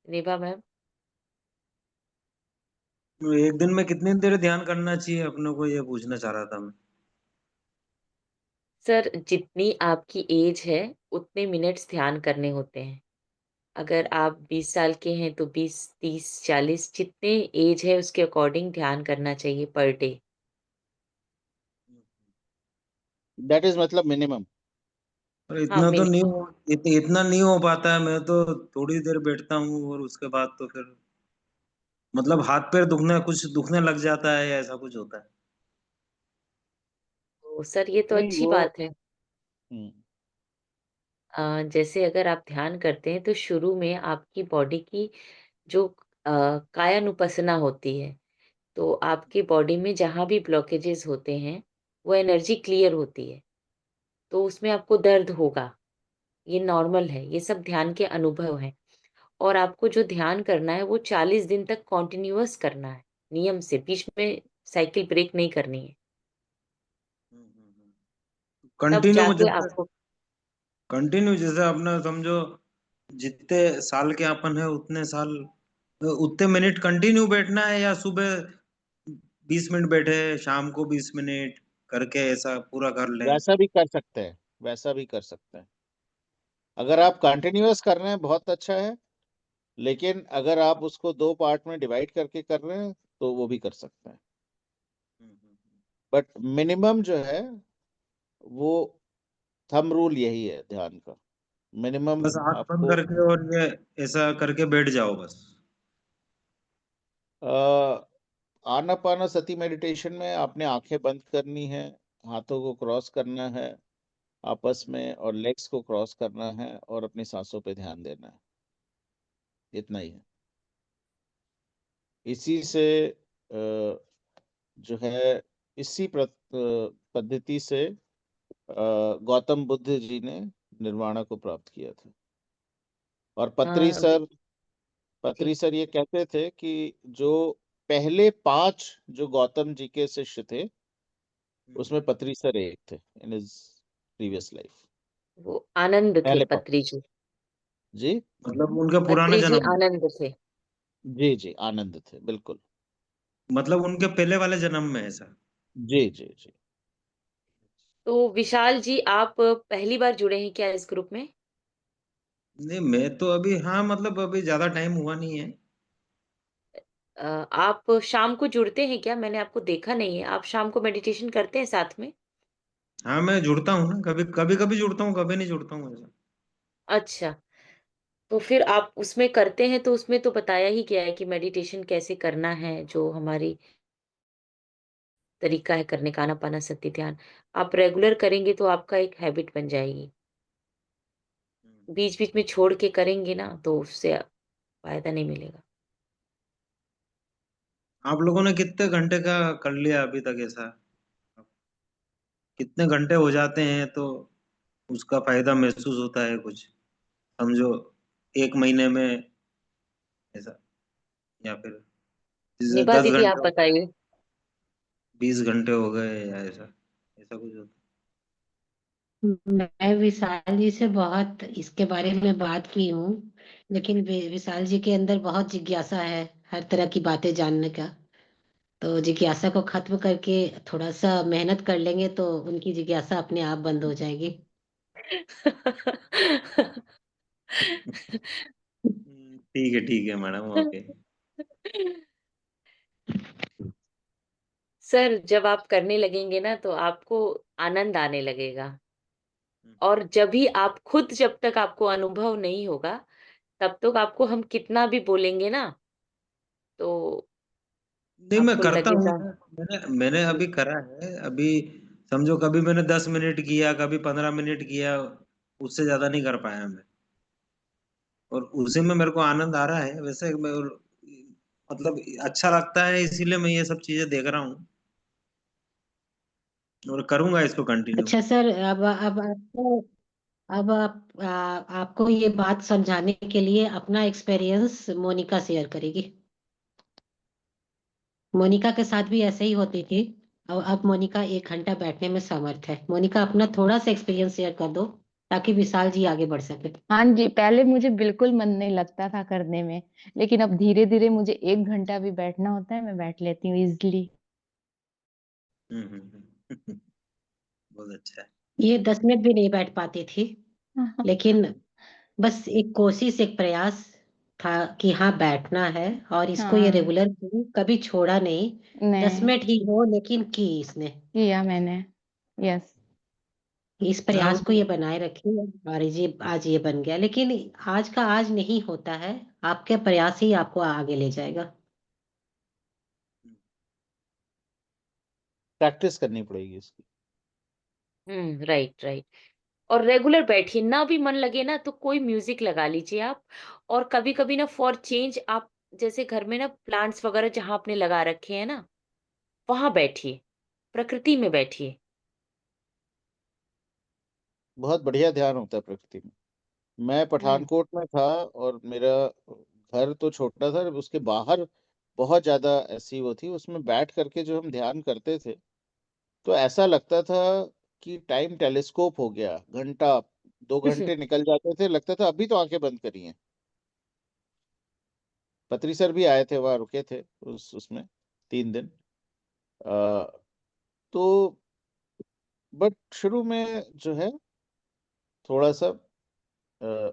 निभा मैम? एक दिन में कितनी देर ध्यान करना चाहिए अपने को, ये पूछना चाह रहा था मैं। सर, जितनी आपकी एज है, उतने मिनट्स ध्यान करने होते हैं। अगर आप 20 साल के हैं तो 20, 30, 40 जितने एज है उसके अकॉर्डिंग ध्यान करना चाहिए पर डे। दैट इज मतलब मिनिमम। और हाँ, इतना तो नहीं मिनिमम। हो इतना नहीं हो पाता है। मैं तो थोड़ी देर बैठता हूँ और उसके बाद तो फिर मतलब हाथ पैर दुखने लग जाता है या ऐसा कुछ होता है? तो सर ये तो नहीं अच्छी वो बात है। हम्म, जैसे अगर आप ध्यान करते हैं तो शुरू में आपकी बॉडी की जो कायानुपसना होती है, तो आपकी बॉडी में जहाँ भी ब्लॉकेजेस होते हैं, वो एनर्जी क्लियर होती है, तो उसमें आपको दर्द होगा, ये नॉर्मल है, ये सब ध्यान के अनुभव हैं। और आपको जो ध्यान करना है वो 40 दिन तक कंटिन्यूअस करना है, नियम से, बीच में साइकिल ब्रेक नहीं करनी है, तब कंटिन्यू जाके जैसे आपको कंटिन्यू जैसे अपना समझो, जितने साल के अपन है उतने साल उतने मिनट कंटिन्यू बैठना है, या सुबह 20 मिनट बैठे, शाम को 20 मिनट करके ऐसा पूरा कर लें? वैसा भी कर सकते हैं, वैसा भी कर सकते हैं। अगर आप कंटिन्यूअस कर रहे हैं बहुत अच्छा है, लेकिन अगर आप उसको 2 पार्ट में डिवाइड करके कर रहे हैं तो वो भी कर सकते हैं। बट मिनिमम जो है वो थंब रूल यही है ध्यान का, मिनिमम बस आंख बंद आपको करके और ये ऐसा करके बैठ जाओ बस। आनापाना सती मेडिटेशन में आपने आंखें बंद करनी है, हाथों को क्रॉस करना है आपस में, और लेग्स को क्रॉस करना है, और अपनी सांसों पे ध्यान देना है, इतना ही है। इसी से जो है, इसी पद्धति से गौतम बुद्ध जी ने निर्वाणा को प्राप्त किया था। और अ, जी, पत्री सर ये कहते थे कि जो पहले 5 जो गौतम जी के शिष्य थे, उसमें पत्री सर एक थे इन हिज प्रीवियस लाइफ। वो आनंद थे पहले पत्री जी। जी मतलब उनके पुराने पत्री जी जन्म में, आनंद थे। जी जी आनंद थे बिल्कुल। मतलब उनके पहले वाले जन्म में ऐसा। जी जी जी। तो विशाल जी, आप पहली बार जुड़े हैं क्या इस ग्रुप में? नहीं, मैं तो अभी, हाँ मतलब अभी ज्यादा टाइम हुआ नहीं है। आप शाम को जुड़ते हैं क्या? मैंने आपको देखा नहीं है। आप शाम को मेडिटेशन करते हैं साथ में? हाँ, मैं जुड़ता हूँ ना, कभी कभी कभी जुड़ता हूँ, कभी नहीं जुड़ता हूँ ऐसा। अच्छा, तो फिर आप उसमें करते हैं तो उसमें तो बताया ही गया है कि मेडिटेशन कैसे करना है, जो हमारी तरीका है करने का आनापानसती ध्यान। आप रेगुलर करेंगे तो आपका एक हैबिट बन जाएगी। बीच-बीच में छोड़ के करेंगे ना तो उससे फ़ायदा नहीं मिलेगा। आप लोगों ने कितने घंटे का कर लिया अभी तक ऐसा? कितने घंटे हो जाते हैं तो उसका फायदा महसूस होता है कुछ, समझो, 1 महीने में ऐसा, या फिर जैसे निभा दस दीदी घंटे आप हो गए, बताइए? 20 घंटे हो गए, या ऐसा ऐसा कुछ होता मैं विशाल जी से बहुत इसके बारे में बात की हूँ, लेकिन विशाल जी के अंदर बहुत जिज्ञासा है हर तरह की बातें जानने का। तो जिज्ञासा को खत्म करके थोड़ा सा मेहनत कर लेंगे तो उनकी जिज्ञासा अपने आप बंद हो जाएगी। है? ठीक है मैडम, ओके। सर, जब आप करने लगेंगे ना तो आपको आनंद आने लगेगा, और जब तक आपको अनुभव नहीं होगा, तब तक आपको हम कितना भी बोलेंगे ना, तो नहीं, मैं आपको करता हूँ लगेगा। ना। मैंने जी। अभी करा है अभी, समझो कभी मैंने 10 मिनट किया, कभी 15 मिनट किया, उससे ज्यादा नहीं कर पाया मैं। और उसी में मेरे को आनंद आ रहा है वैसे, मैं मतलब अच्छा लगता है, इसीलिए मैं ये सब चीजें देख रहा हूँ और करूंगा इसको कंटिन्यू। अच्छा सर, अब आपको ये बात समझाने के लिए अपना एक्सपीरियंस मोनिका शेयर करेगी। मोनिका के साथ भी ऐसे ही होती थी। अब मोनिका 1 घंटा बैठने में समर्थ है। मोनिका अपना थोड़ा सा एक्सपीरियंस शेयर कर दो ताकि विशाल जी आगे बढ़ सके। हाँ जी, पहले मुझे बिल्कुल मन नहीं लगता था करने में, लेकिन अब धीरे धीरे मुझे 1 घंटा भी बैठना होता है, मैं बैठ लेती हूँ इजिली। बहुत अच्छा है। ये 10 मिनट भी नहीं बैठ पाती थी, लेकिन बस एक कोशिश, एक प्रयास था कि हाँ बैठना है, और इसको ये हाँ, रेगुलर की, कभी छोड़ा नहीं। दस नहीं मिनट ही हो लेकिन की इसने। किया मैंने। यस। इस हाँ, प्रयास को ये बनाए रखी, और ये आज ये बन गया, लेकिन आज का आज नहीं होता है, आपके प्रयास ही आपको आगे ले जाएगा। प्रैक्टिस करनी पड़ेगी इसकी। Right, right. और रेगुलर बैठिए, ना भी मन लगे ना तो कोई म्यूजिक लगा लीजिए आप। और कभी-कभी ना फॉर चेंज आप जैसे घर में ना प्लांट्स वगैरह जहाँ आपने लगा रखे हैं ना, वहाँ बैठिए, प्रकृति में बैठिए। बहुत बढ़िया ध्यान होता है प्रकृति में। मैं हुँ, पठानकोट में था और मेरा घर तो छोटा था, उसके बाहर बहुत ज्यादा ऐसी वो थी, उसमें बैठ करके जो हम ध्यान करते थे तो ऐसा लगता था कि टाइम टेलीस्कोप हो गया। घंटा 2 घंटे निकल जाते थे, लगता था अभी तो आंखें बंद करी हैं। पत्री सर भी आए थे, वहां रुके थे उसमें 3 दिन। आ, तो बट शुरू में जो है थोड़ा सा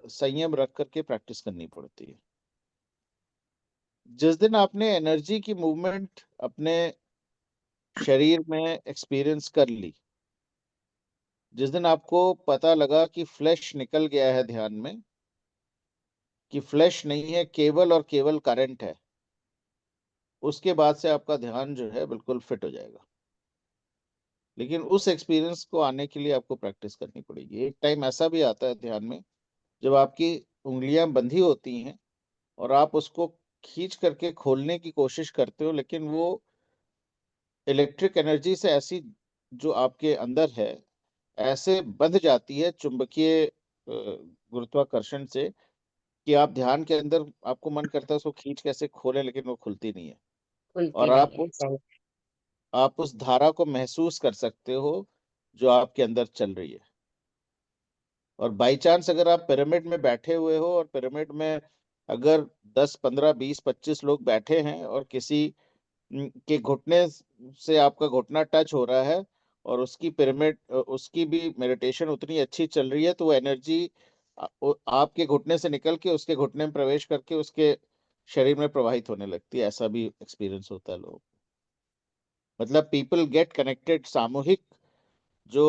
संयम रख करके प्रैक्टिस करनी पड़ती है। जिस दिन आपने एनर्जी की मूवमेंट अपने शरीर में एक्सपीरियंस कर ली, जिस दिन आपको पता लगा कि फ्लैश निकल गया है ध्यान में, कि फ्लैश नहीं है, केवल और केवल करंट है, उसके बाद से आपका ध्यान जो है बिल्कुल फिट हो जाएगा। लेकिन उस एक्सपीरियंस को आने के लिए आपको प्रैक्टिस करनी पड़ेगी। एक टाइम ऐसा भी आता है ध्यान में जब आपकी उंगलियां बंधी होती हैं और आप उसको खींच करके खोलने की कोशिश करते हो, लेकिन वो इलेक्ट्रिक एनर्जी से ऐसी जो आपके अंदर है ऐसे बंध जाती है चुंबकीय गुरुत्वाकर्षण से, कि आप ध्यान के अंदर आपको मन करता है उसको खींच कैसे खोलें, लेकिन वो खुलती नहीं है। खुलती और नहीं है, राइट। आप उस धारा को महसूस कर सकते हो जो आपके अंदर चल रही है। और बाई चांस अगर आप पिरामिड में बैठे हुए हो और पिरामिड में अगर 10 15 20 25 लोग बैठे हैं और किसी के घुटने से आपका घुटना टच हो रहा है और उसकी पिरामिड उसकी भी मेडिटेशन उतनी अच्छी चल रही है, तो वो एनर्जी आपके घुटने से निकल के उसके घुटने में प्रवेश करके उसके शरीर में प्रवाहित होने लगती है। ऐसा भी एक्सपीरियंस होता है लोग, मतलब पीपल गेट कनेक्टेड। सामूहिक जो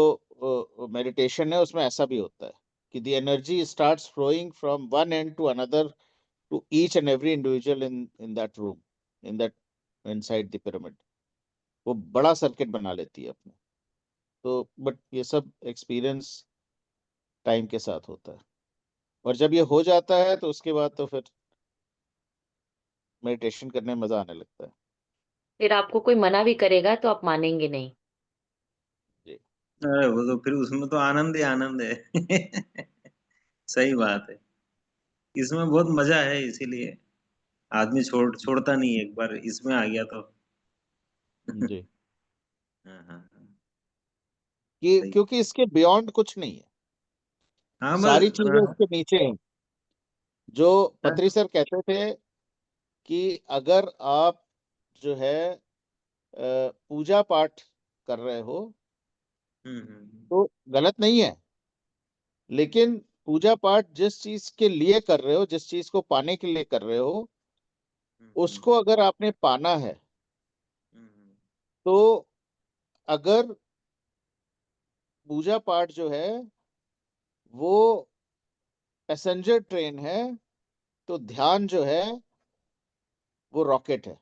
मेडिटेशन है उसमें ऐसा भी होता है कि the energy starts flowing from one end to another, to each and every individual in that room, in that inside the pyramid. वो बड़ा सर्किट बना लेती है अपने। तो बट ये सब एक्सपीरियंस टाइम के साथ होता है, और जब ये हो जाता है तो उसके बाद तो फिर मेडिटेशन करने में मजा आने लगता है। फिर आपको कोई मना भी करेगा तो आप मानेंगे नहीं। जी। अरे वो तो फिर उसमें तो आनंद ही आनंद है। सही बात है। इसमें बहुत मजा है, इसीलिए आदमी छोड़ता नहीं है, एक बार इसमें आ गया तो। जी। हाँ हाँ हाँ। कि सही। क्योंकि इसके बियॉन्ड कुछ नहीं है, हाँ बस। सारी चीजें इसके नीचे हैं। जो हाँ। पत्री सर कहते थे कि अगर आप जो है पूजा पाठ कर रहे हो हम्म। तो गलत नहीं है, लेकिन पूजा पाठ जिस चीज के लिए कर रहे हो, जिस चीज को पाने के लिए कर रहे हो, हम्म। उसको अगर आपने पाना है, हम्म। तो अगर पूजा पाठ जो है वो पैसेंजर ट्रेन है, तो ध्यान जो है वो रॉकेट है।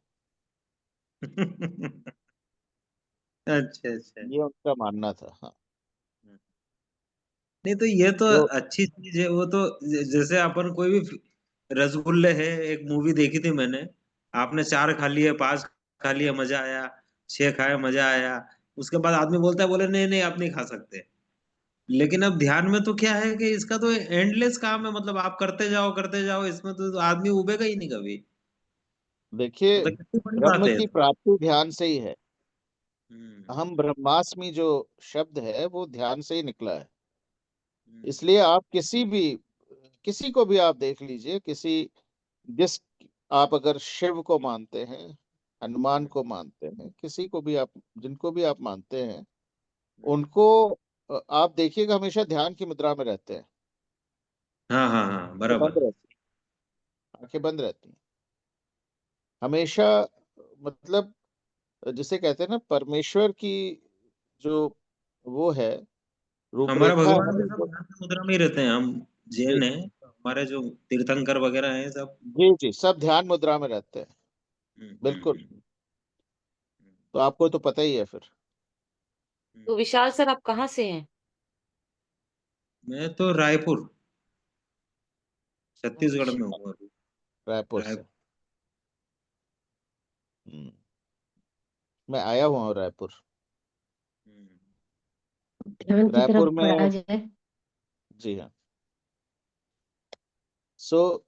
अच्छा अच्छा। ये उनका मानना था। हाँ। नहीं तो ये तो तो अच्छी चीज है। वो तो जैसे अपन कोई भी रसगुल्ले है, एक मूवी देखी थी मैंने, आपने 4 खा लिए, 5 खा लिए, मजा आया, 6 खाए, मजा आया, उसके बाद आदमी बोलता है, बोले नहीं नहीं आप नहीं खा सकते। लेकिन अब ध्यान में तो क्या है कि इसका तो एंडलेस काम है, मतलब आप करते जाओ, इसमें तो आदमी उबेगा ही नहीं कभी। देखिए, मतलब कितनी बड़ी बात ब्रह्म है की इसमें। प्राप्ति ध्यान से ही है। हम्म। हम ब्रह्मास्मि जो शब्द है वो ध्यान से ही निकला है। हम्म। इसलिए आप किसी को भी आप देख लीजिए, जिस आप अगर शिव को मानते हैं, हनुमान हम्म। को मानते हैं, किसी को भी आप जिनको भी आप मानते हैं, हम्म। उनको आप देखिएगा हमेशा ध्यान की मुद्रा में रहते हैं। हाँ हाँ हाँ, आंखें बंद बराबर। रहती आंखें बंद रहती हैं हमेशा। मतलब जिसे कहते हैं ना, परमेश्वर की जो वो है, हमारे रूपरेखा भगवान है भी सब ध्यान मुद्रा में ही रहते हैं। हम जी जैन हैं, तो हमारे जो तीर्थंकर वगैरह हैं सब। जी जी, सब ध्यान मुद्रा में रहते हैं। हम्म। बिल्कुल। तो आपको तो पता ही है फिर। तो विशाल सर, आप कहाँ से हैं? मैं तो रायपुर, छत्तीसगढ़ में अच्छा। हूँ अभी। रायपुर से। रायपुर। हम्म, मैं आया हुआ हूँ रायपुर। ध्यान की रायपुर तरफ बढ़ा में। जाए। जी हाँ। सो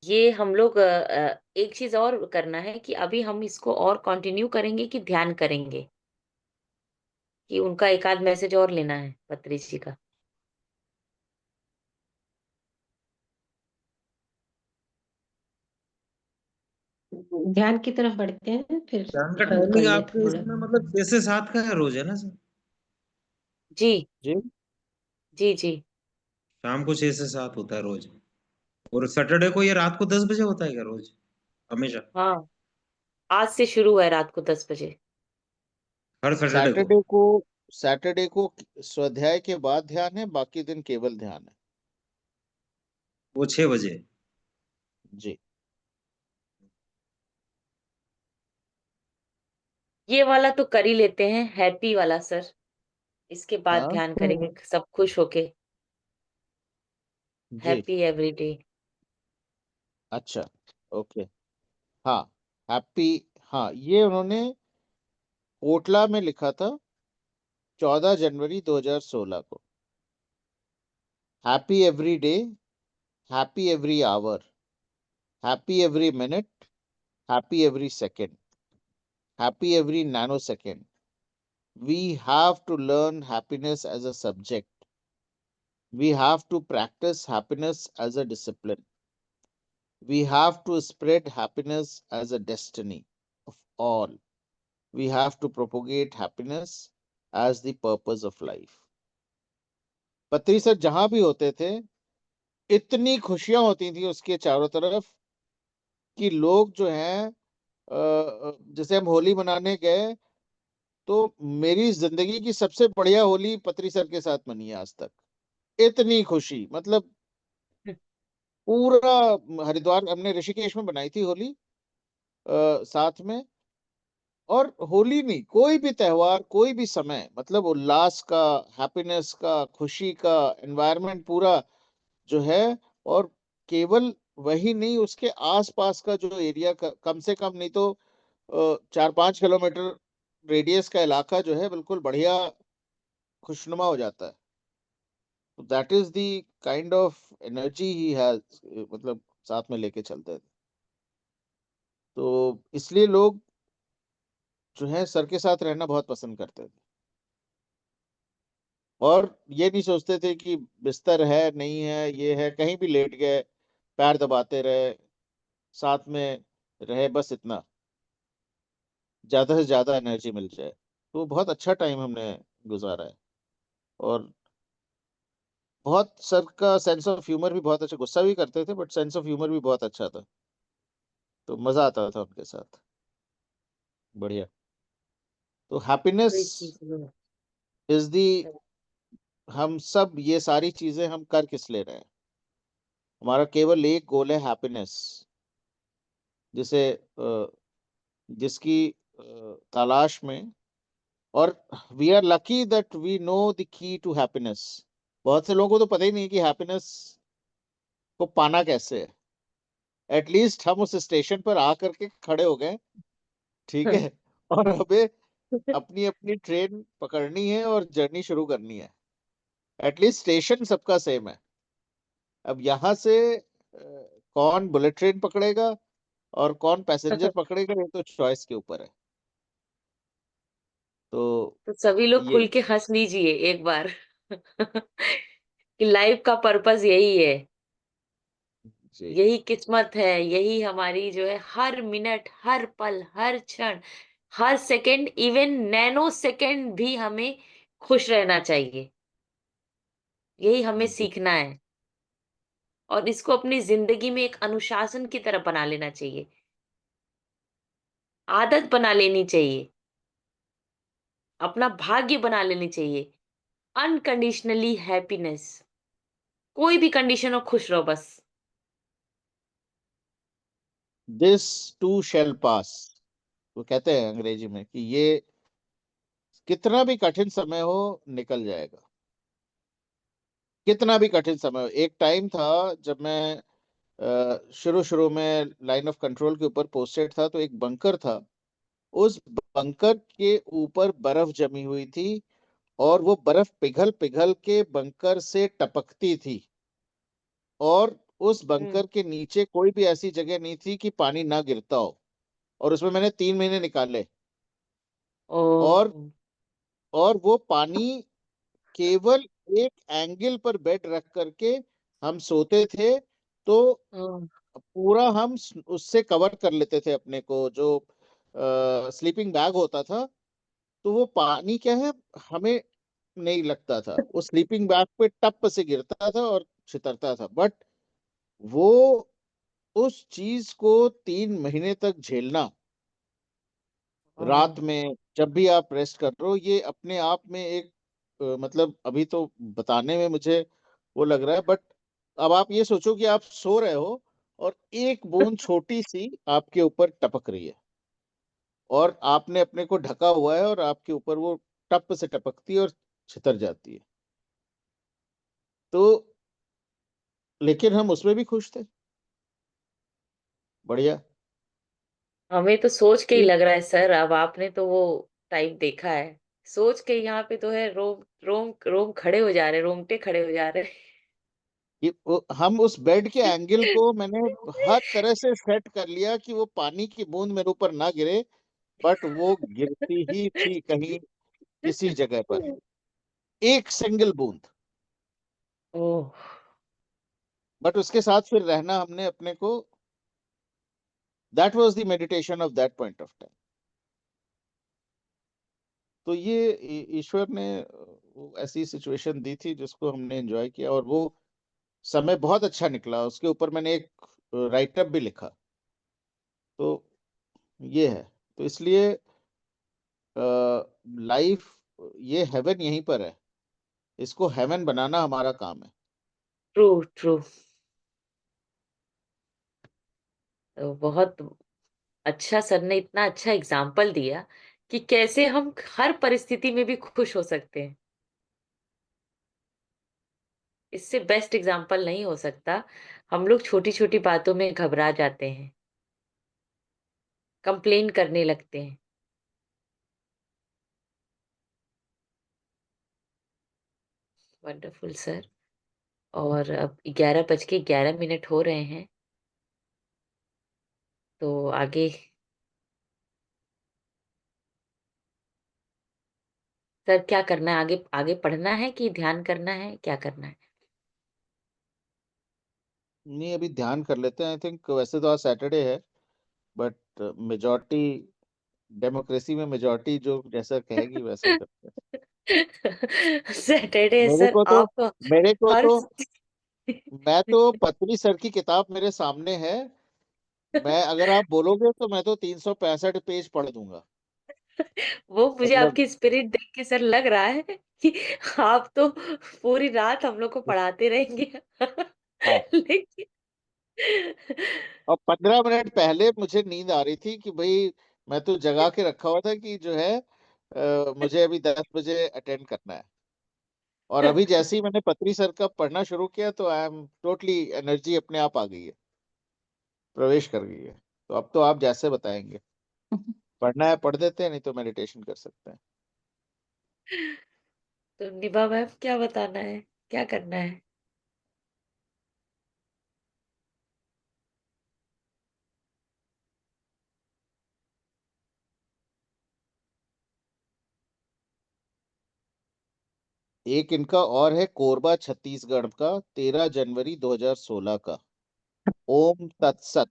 ये हम लोग एक चीज और करना है कि अभी हम इसको और कंटिन्यू करेंगे कि ध्यान करेंगे, कि उनका एक आध मैसेज और लेना है पत्री जी का। ध्यान की तरफ बढ़ते हैं, फिर ध्यान का हम कर टाइमिंग लेते आपके थोड़ा। इसमें मतलब 6 से 7 का है रोज, है ना सर? जी जी जी जी। शाम को 6 से 7 होता है रोज। और सैटरडे को ये रात को 10 बजे होता है क्या रोज? हमेशा? हाँ, आज से शुरू है रात को 10 बजे। हर सैटरडे को? सैटरडे को स्वाध्याय के बाद ध्यान है, बाकी दिन केवल ध्यान है। वो 6 बजे? जी। ये वाला तो कर ही लेते हैं, हैप्पी वाला सर। इसके बाद हाँ ध्यान करेंगे सब खुश होके। जी। Happy everyday. अच्छा। ओके। हाँ। हैप्पी। हाँ, ये उन्होंने कोटला में लिखा था 14 जनवरी 2016 को। Happy every day, happy every hour, happy every minute, happy every second, happy every nano second. We have to learn happiness as a subject. We have to practice happiness as a discipline. We have to spread happiness as a destiny of all. We have to propagate happiness as the purpose of life. पत्री sir जहां भी होते थे, इतनी खुशियां होती थी उसके चारों तरफ कि लोग जो हैं, जैसे हम होली मनाने गए, तो मेरी जिंदगी की सबसे बढ़िया होली पत्री सर के साथ मनी है आज तक। इतनी खुशी, मतलब पूरा हरिद्वार हमने ऋषिकेश में बनाई थी होली साथ में। और होली नहीं, कोई भी त्योहार, कोई भी समय, मतलब उल्लास का, हैप्पीनेस का, खुशी का एनवायरनमेंट पूरा जो है। और केवल वही नहीं, उसके आसपास का जो एरिया का, कम से कम नहीं तो 4-5 किलोमीटर रेडियस का इलाका जो है, बिल्कुल बढ़िया खुशनुमा हो जाता है। That is the kind of energy he has, मतलब साथ में लेके चलते हैं। तो इसलिए लोग जो है सर के साथ रहना बहुत पसंद करते थे। और ये नहीं सोचते थे कि बिस्तर है नहीं है, ये है, कहीं भी लेट गए, पैर दबाते रहे, साथ में रहे, बस इतना, ज्यादा से ज्यादा एनर्जी मिल जाए। तो बहुत अच्छा टाइम हमने गुजारा है। और बहुत, सर का सेंस ऑफ ह्यूमर भी बहुत अच्छा, गुस्सा भी करते थे बट सेंस ऑफ ह्यूमर भी बहुत अच्छा था। तो मजा आता था उनके साथ। बढ़िया। तो हैप्पीनेस कोई चीज नहीं इज दी, है। हम सब ये सारी चीजें हम कर किस ले रहे हैं? हमारा केवल एक गोल है, हैप्पीनेस, जिसे जिसकी तलाश में। और we are lucky that we know the key to happiness. बहुत से लोगों को तो पता ही नहीं कि हैप्पीनेस को पाना कैसे है। एटलीस्ट हम उस स्टेशन पर आकर के खड़े हो गए, ठीक है, और हमें अपनी अपनी ट्रेन पकड़नी है और जर्नी शुरू करनी है। एटलीस्ट स्टेशन सबका सेम है। अब यहाँ से कौन बुलेट ट्रेन पकड़ेगा और कौन पैसेंजर पकड़ेगा, ये तो चॉइस के ऊपर है। तो तो सभी लोग ये। खुल के हंस लीजिए एक बार। कि लाइफ का पर्पस यही है, जी। यही किस्मत है, यही हमारी जो है हर मिनट, हर पल, हर क्षण, हर सेकंड, इवन नैनो सेकंड भी हमें खुश रहना चाहिए। यही हमें जी। सीखना है और इसको अपनी जिंदगी में एक अनुशासन की तरह बना लेना चाहिए। आदत बना लेनी चाहिए, अपना भाग्य बना लेनी चाहिए। अनकंडीशनली हैप्पीनेस, कोई भी कंडीशन हो खुश रहो बस। दिस टू शैल पास, वो कहते हैं अंग्रेजी में कि ये कितना भी कठिन समय हो निकल जाएगा, कितना भी कठिन समय हो। एक टाइम था जब मैं शुरू शुरू में लाइन ऑफ कंट्रोल के ऊपर पोस्टेड था, तो एक बंकर था, उस बंकर के ऊपर बर्फ जमी हुई थी और वो बर्फ पिघल पिघल के बंकर से टपकती थी, और उस बंकर के नीचे कोई भी ऐसी जगह नहीं थी कि पानी ना गिरता हो। और उसमें मैंने 3 महीने निकाले, और ओह! और वो पानी केवल एक एंगल पर बेड रख करके हम सोते थे, तो ओह! पूरा हम उससे कवर कर लेते थे अपने को, जो स्लीपिंग बैग होता था। तो वो पानी क्या है, हमें नहीं लगता था, वो स्लीपिंग बैग पे टप से गिरता था और छितरता था। बट वो उस चीज को 3 महीने तक झेलना, ओह! रात में जब भी आप रेस्ट कर रहे हो, ये अपने आप में एक मतलब अभी तो बताने में मुझे वो लग रहा है, बट अब आप ये सोचो कि आप सो रहे हो और एक बूंद छोटी सी आपके ऊपर टपक रही है, और आपने अपने को ढका हुआ है, और आपके ऊपर वो टप से टपकती है और छितर जाती है। तो लेकिन हम उसमें भी खुश थे, बढ़िया। हमें तो सोच के ही एक लग रहा है सर, अब आपने तो वो टाइम देखा है। सोच के यहाँ पे तो है रोम रोम रोम खड़े हो जा रहे, रोंगटे खड़े हो जा रहे। हम उस बेड के एंगल को मैंने हर तरह से सेट कर लिया कि वो पानी की बूंद मेरे ऊपर ना गिरे, बट वो गिरती ही थी कहीं किसी जगह पर, एक सिंगल बूंद। ओह! बट उसके साथ फिर रहना हमने अपने को, that was the meditation of that point of time. तो ये ईश्वर ने वो ऐसी सिचुएशन दी थी जिसको हमने एंजॉय किया, और वो समय बहुत अच्छा निकला। उसके ऊपर मैंने एक राइटअप भी लिखा। तो ये है, तो इसलिए लाइफ, ये हेवन यहीं पर है, इसको हेवन बनाना हमारा काम है। True, true. तो बहुत अच्छा सर ने इतना अच्छा एग्जाम्पल दिया कि कैसे हम हर परिस्थिति में भी खुश हो सकते हैं। इससे बेस्ट एग्जाम्पल नहीं हो सकता। हम लोग छोटी-छोटी बातों में घबरा जाते हैं, कंप्लेन करने लगते हैं। Wonderful sir. और अब 11:11 हो रहे हैं, तो आगे सर क्या करना है? आगे आगे पढ़ना है कि ध्यान करना है? क्या करना है? नहीं, अभी ध्यान कर लेते हैं। आई थिंक वैसे तो आज सैटरडे है, बट मेजॉरिटी, डेमोक्रेसी में मेजॉरिटी जो जैसा कहेगी वैसा करते हैं। सैटरडे मेरे सर को तो आप मेरे को हर तो मैं तो पत्री सर की किताब मेरे सामने है। मैं, अगर आप बोलोगे तो मैं तो 365 पेज पढ़ दूंगा। वो मुझे मतलब आपकी स्पिरिट देख के सर लग रहा है कि आप तो पूरी रात हम लोग को पढ़ाते रहेंगे। हाँ, लेकिन और 15 मिनट पहले मुझे नींद आ रही थी कि भाई मैं तो जगा के रखा हुआ था कि जो है मुझे अभी 10 बजे अटेंड करना है। और अभी जैसे ही मैंने पत्री सर का पढ़ना शुरू किया, तो आई एम टोटली, एनर्जी अपने आप आ गई है, प्रवेश कर गई है। तो अब तो आप जैसे बताएंगे, पढ़ना है पढ़ देते हैं, नहीं तो मेडिटेशन कर सकते हैं। तो निभा मैम क्या बताना है? क्या करना है? एक इनका और है, कोरबा छत्तीसगढ़ का, 13 जनवरी 2016 का। ओम तत्सत।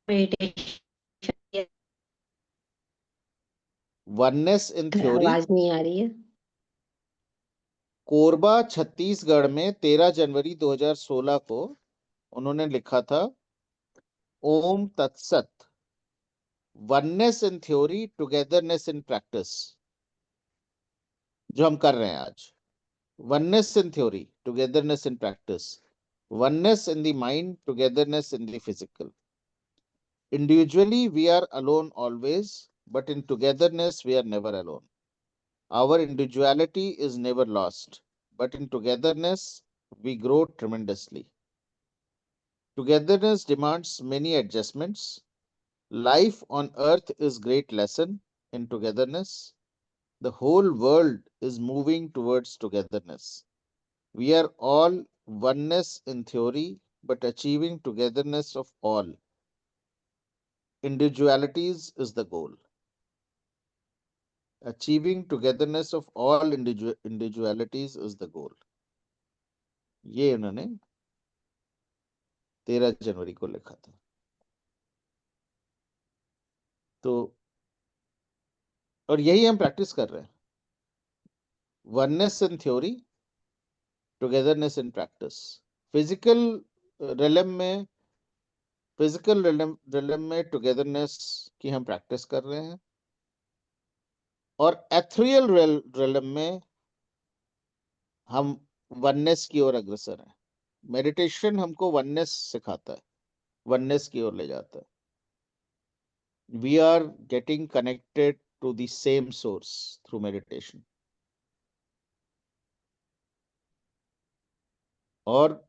Meditation oneness in theory. आवाज नहीं आ रही है। कोरबा छत्तीसगढ़ में 13 जनवरी 2016 को उन्होंने लिखा था, ओम तत्सत, oneness in theory, togetherness in practice. जो हम कर रहे हैं आज, oneness in theory, togetherness in practice, oneness in the mind, togetherness in the physical. Individually we are alone always, but in togetherness we are never alone. Our individuality is never lost, but in togetherness, we grow tremendously. Togetherness demands many adjustments. Life on earth is great lesson in togetherness. The whole world is moving towards togetherness. We are all oneness in theory, but achieving togetherness of all. Individualities is the goal. Achieving togetherness of all individualities is the goal. ये उन्होंने 13 जनवरी को लिखा था. तो और यही हम practice कर रहे हैं. Oneness in theory, togetherness in practice. Physical realm में टुगेदरनेस की हम प्रैक्टिस कर रहे हैं, और एथरियल रिलम में हम वननेस की ओर अग्रसर हैं. मेडिटेशन हमको वननेस सिखाता है, वननेस की ओर ले जाता है. We are getting connected to the same source through meditation. और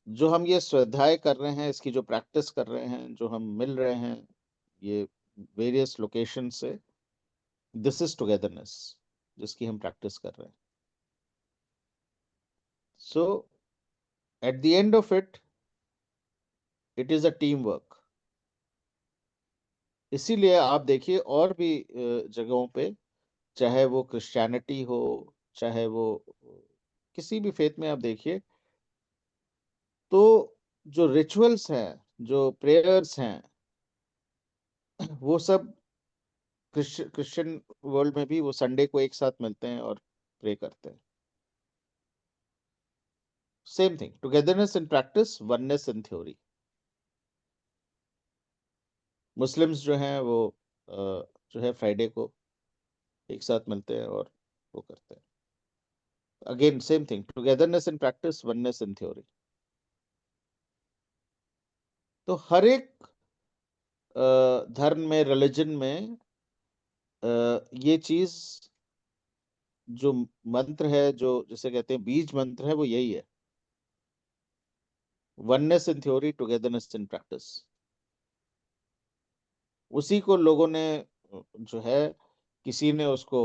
जो हम ये स्वाध्याय कर रहे हैं, इसकी जो प्रैक्टिस कर रहे हैं, जो हम मिल रहे हैं ये वेरियस लोकेशन से, दिस इज टुगेदरनेस जिसकी हम प्रैक्टिस कर रहे हैं. So at the end of it is a team work. इसीलिए आप देखिए और भी जगहों पे, चाहे वो क्रिश्चियनिटी हो, चाहे वो किसी भी फेथ में आप देखिए, तो जो रिचुअल्स हैं, जो प्रेयर्स हैं, वो सब क्रिश्चियन वर्ल्ड में भी वो संडे को एक साथ मिलते हैं और प्रे करते हैं. Same thing, togetherness in practice, oneness in theory. Muslims जो हैं वो जो है फ्राइडे को एक साथ मिलते हैं और वो करते हैं. Again same thing, togetherness in practice, oneness in theory. तो हर एक धर्म में, रिलीजन में ये चीज जो मंत्र है, जो जिसे कहते हैं बीज मंत्र है, वो यही है. Oneness in theory, togetherness in practice. उसी को लोगों ने जो है, किसी ने उसको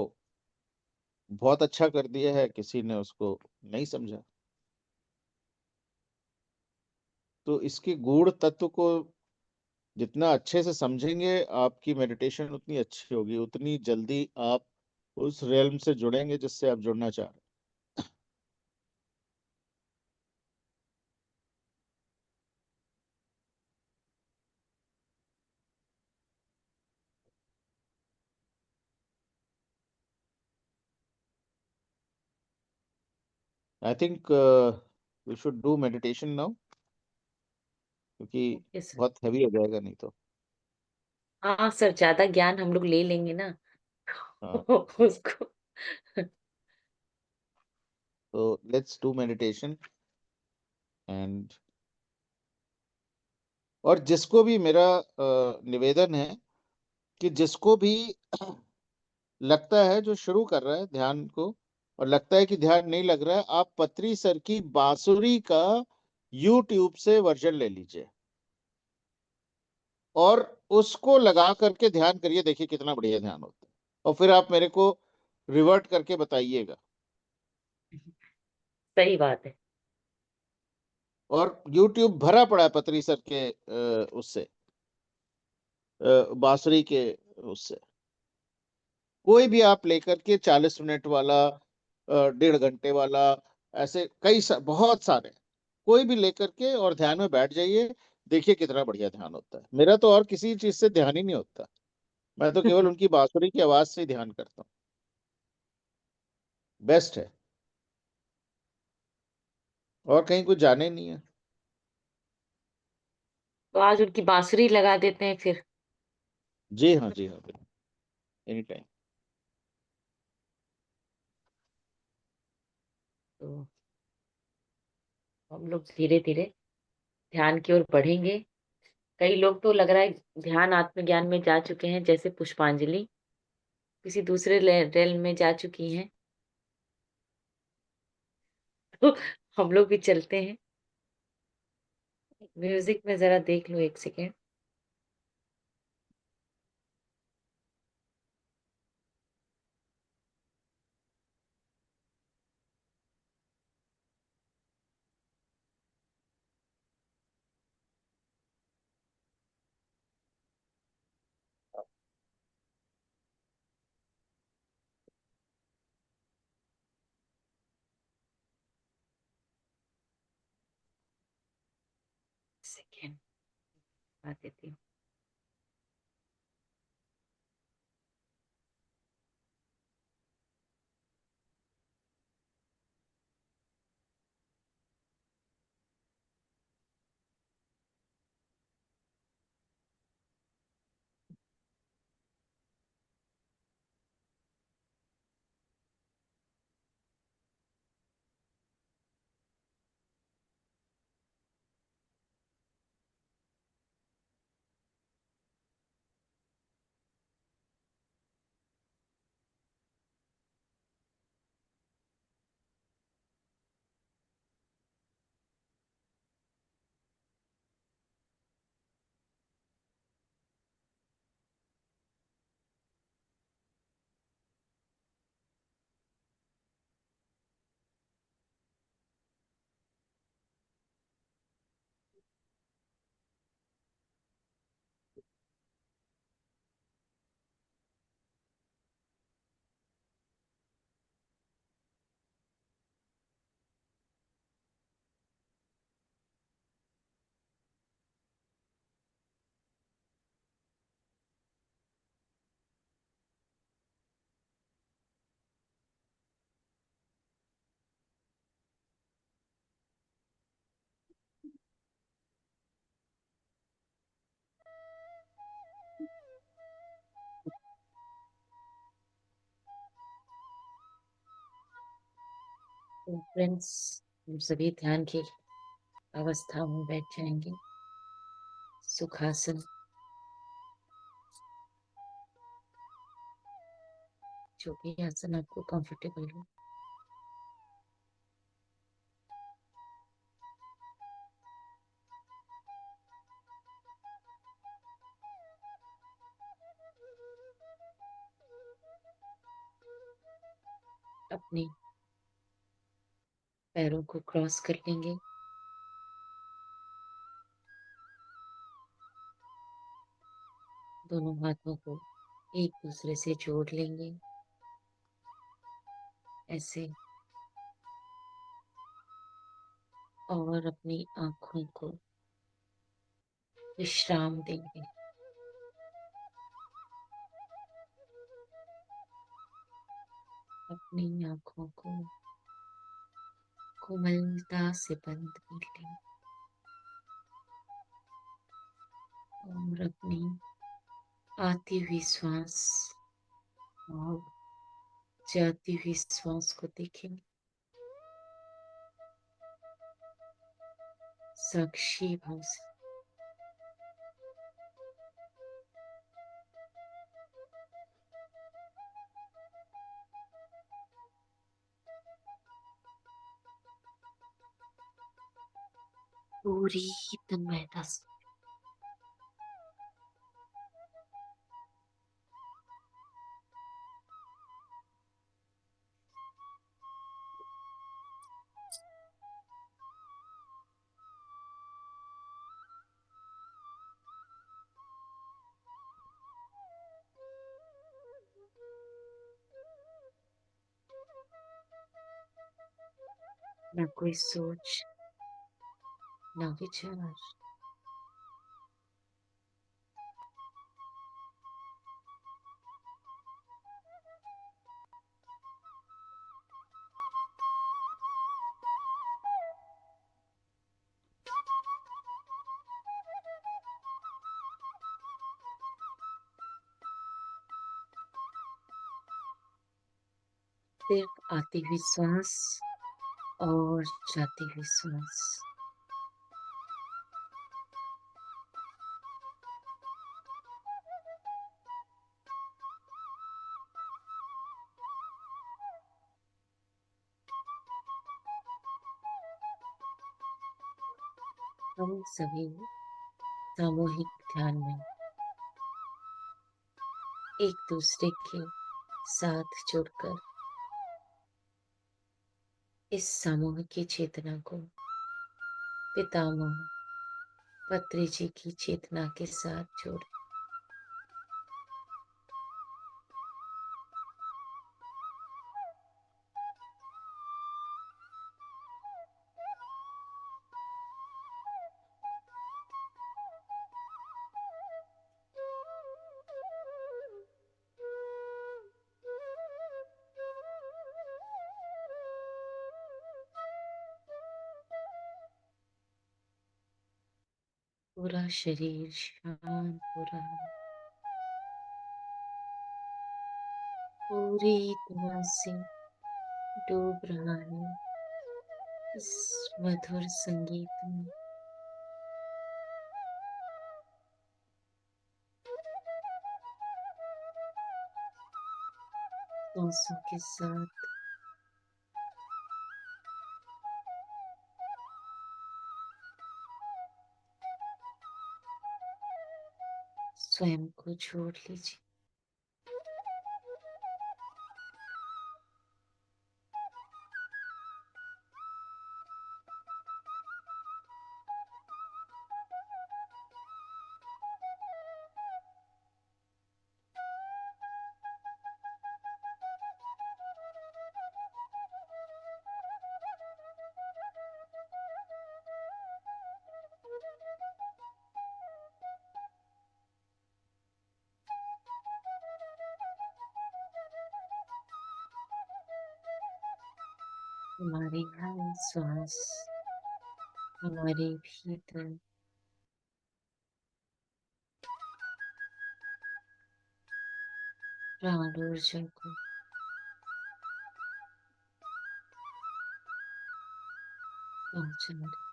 बहुत अच्छा कर दिया है, किसी ने उसको नहीं समझा. तो इसके गूढ़ तत्व को जितना अच्छे से समझेंगे, आपकी मेडिटेशन उतनी अच्छी होगी, उतनी जल्दी आप उस रेल्म से जुड़ेंगे जिससे आप जुड़ना चाह रहे हैं. I think we should do meditation now, क्योंकि ओके सर. बहुत हैवी हो जाएगा नहीं तो. हाँ सर, ज्यादा ज्ञान हम लोग ले लेंगे ना हाँ, उसको. तो लेट्स डू मेडिटेशन. एंड और जिसको भी मेरा निवेदन है कि जिसको भी लगता है, जो शुरू कर रहा है ध्यान को और लगता है कि ध्यान नहीं लग रहा है, आप पत्री सर की बांसुरी का यूट्यूब से वर्जन ले लीजिए और उसको लगा करके ध्यान करिए, देखिए कितना बढ़िया ध्यान होता है. और फिर आप मेरे को रिवर्ट करके बताइएगा. सही बात है. और यूट्यूब भरा पड़ा है पत्री सर के उससे, बांसुरी के उससे. कोई भी आप लेकर के 40 मिनट वाला, 1.5 घंटे वाला, ऐसे बहुत सारे, कोई भी लेकर के और ध्यान में बैठ जाइए. देखिए कितना बढ़िया ध्यान होता है. मेरा तो और किसी चीज से ध्यान ही नहीं होता, मैं तो केवल उनकी बांसुरी की आवाज से ही ध्यान करता हूँ. बेस्ट है, और कहीं कुछ जाने ही नहीं है. तो आज उनकी बांसुरी लगा देते हैं फिर. जी हाँ, जी हाँ, एनी टाइम. तो हम लोग धीरे धीरे ध्यान की ओर बढ़ेंगे. कई लोग तो लग रहा है ध्यान आत्मज्ञान में जा चुके हैं, जैसे पुष्पांजलि. किसी दूसरे रेल में जा चुकी हैं। तो हम लोग भी चलते हैं। म्यूजिक में जरा देख लो 1 सेकेंड। सेकेंड बता देती हूँ। तो फ्रेंड्स, हम सभी ध्यान की अवस्था में बैठ जाएंगे। सुखासन, जो भी आसन आपको कंफर्टेबल हो। अपने पैरों को क्रॉस कर लेंगे। दोनों हाथों को एक दूसरे से जोड़ लेंगे ऐसे, और अपनी आंखों को विश्राम देंगे। अपनी आंखों को कोमलता से बंद कर लें और अपनी आती हुई श्वास और जाती हुई श्वास को देखें। साक्षी भाव से पूरी तन्मयता से ना कोई सोच, ना विचार, सिर्फ आती हुई श्वास और जाती हुई श्वास। हम सभी सामूहिक ध्यान में एक दूसरे के साथ जुड़कर इस सामूहिक चेतना को पितामह पत्री जी की चेतना के साथ जोड़ पूरा शरीर शांत हो रहा है, पूरी तरह से डूब रहा है इस मधुर संगीत में। सांसों के साथ स्वयं को छोड़ लीजिए। हमारी हर श्वास हमारे भीतर प्राण ऊर्जा को पहुंचा रही।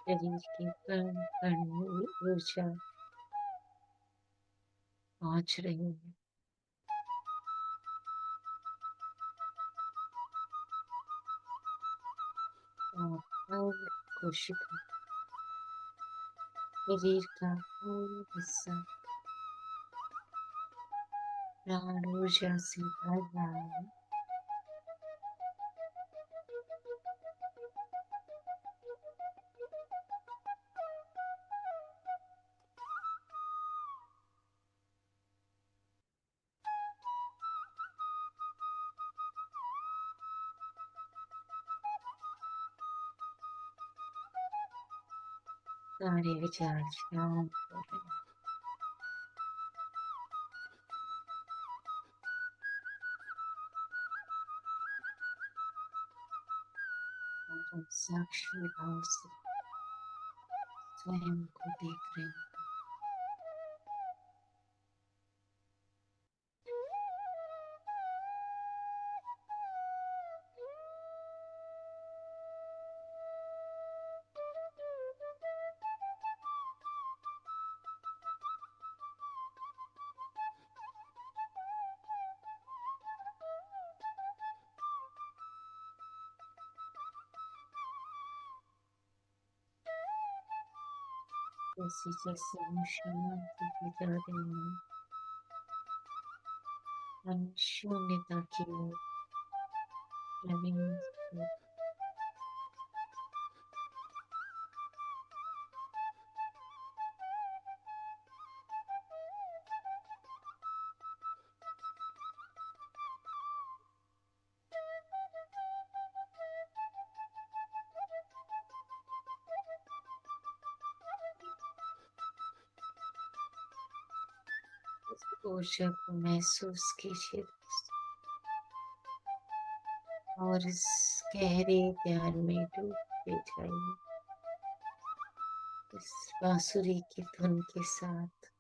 शरीर के कण कण में ऊर्जा पहुंच रही है। और हर कोशिका शरीर का हर हिस्सा प्राण ऊर्जा से भर रहा है। सारे विचार शांत हो रहे हैं। और हम साक्षी भाव से स्वयं को देख रहे हैं। जैसे जैसे हम शांति की जा रहे हैं, हम शून्यता की ओर प्रवेश कर इस ऊर्जा को महसूस कीजिए और इस गहरे ध्यान में डूबते जाइए इस बांसुरी की धुन के साथ।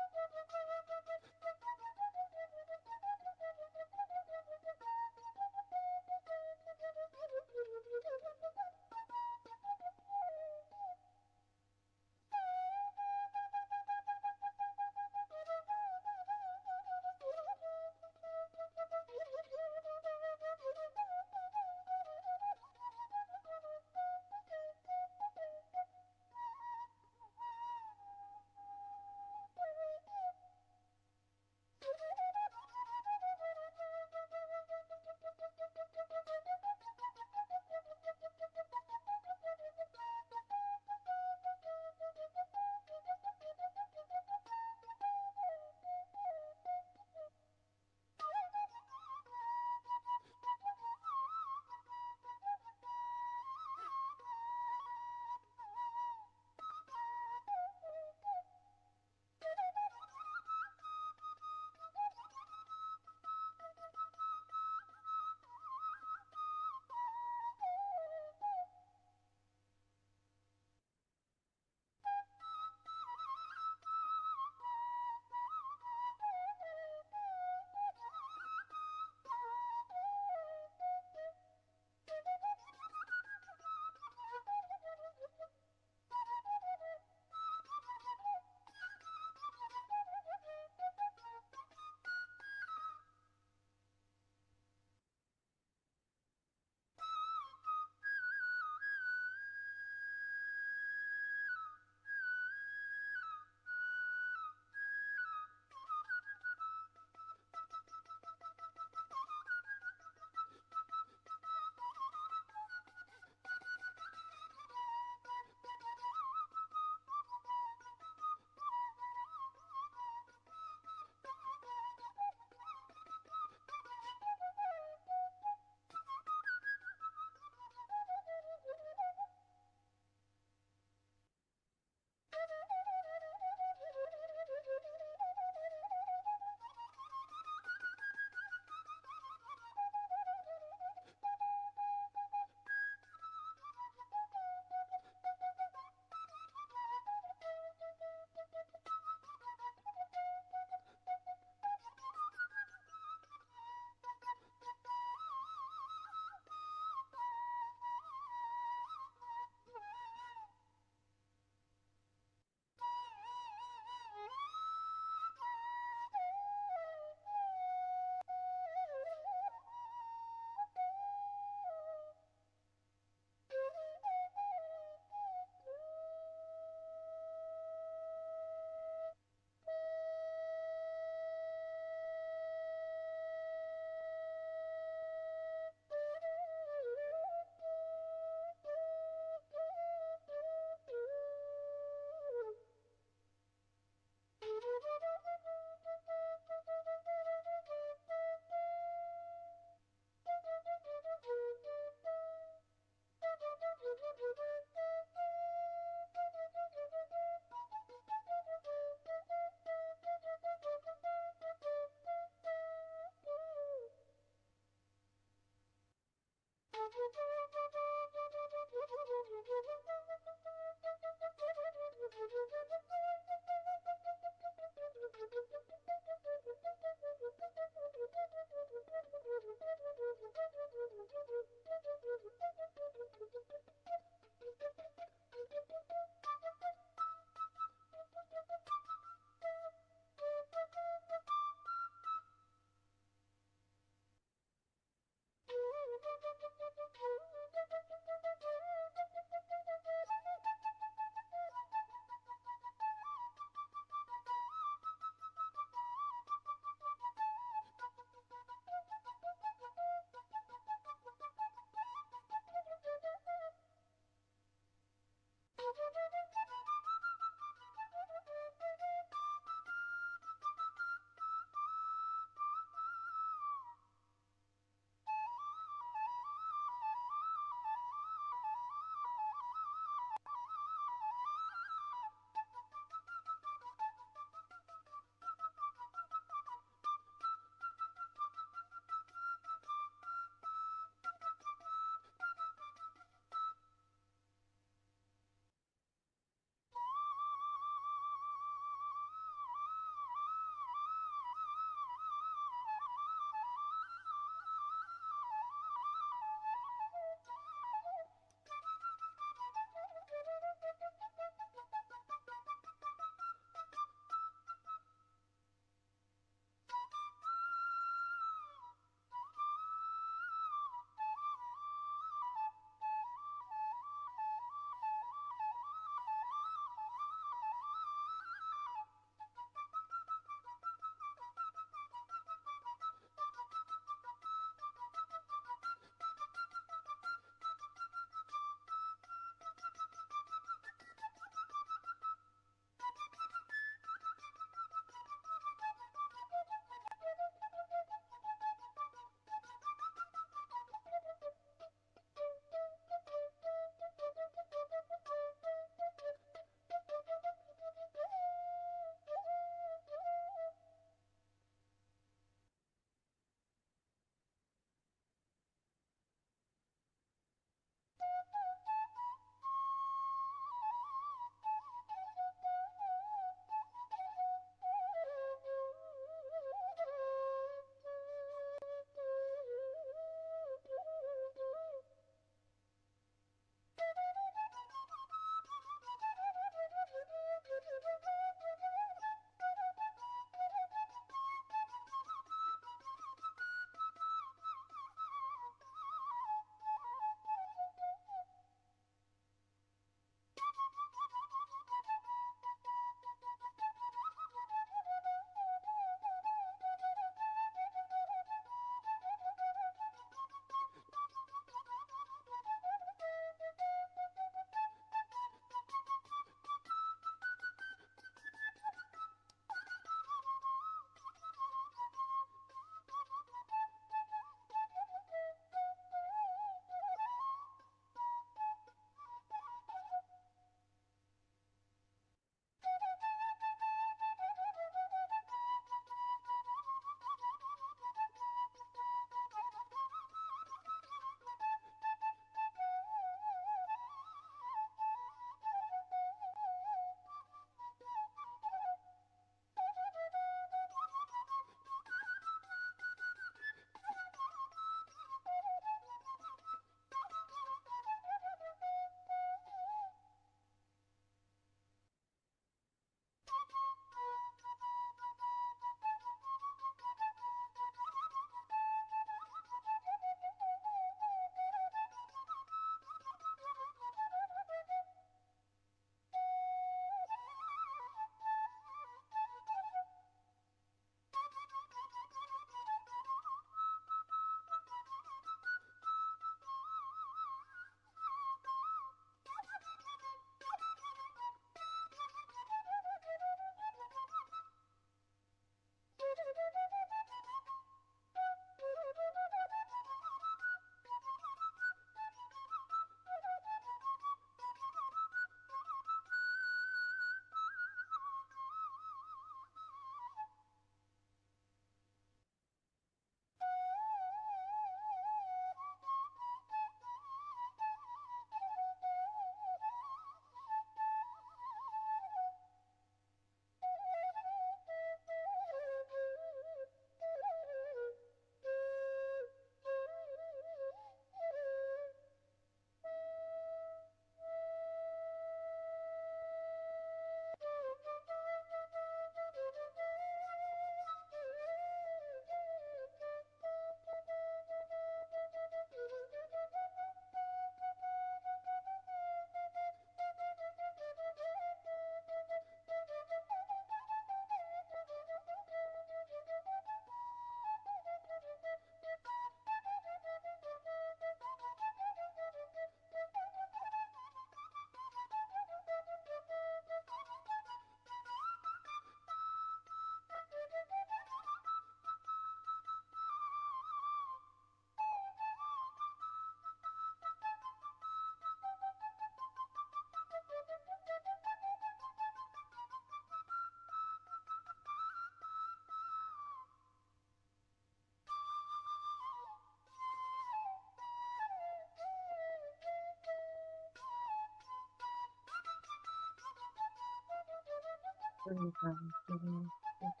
कोई काम के लिए कुछ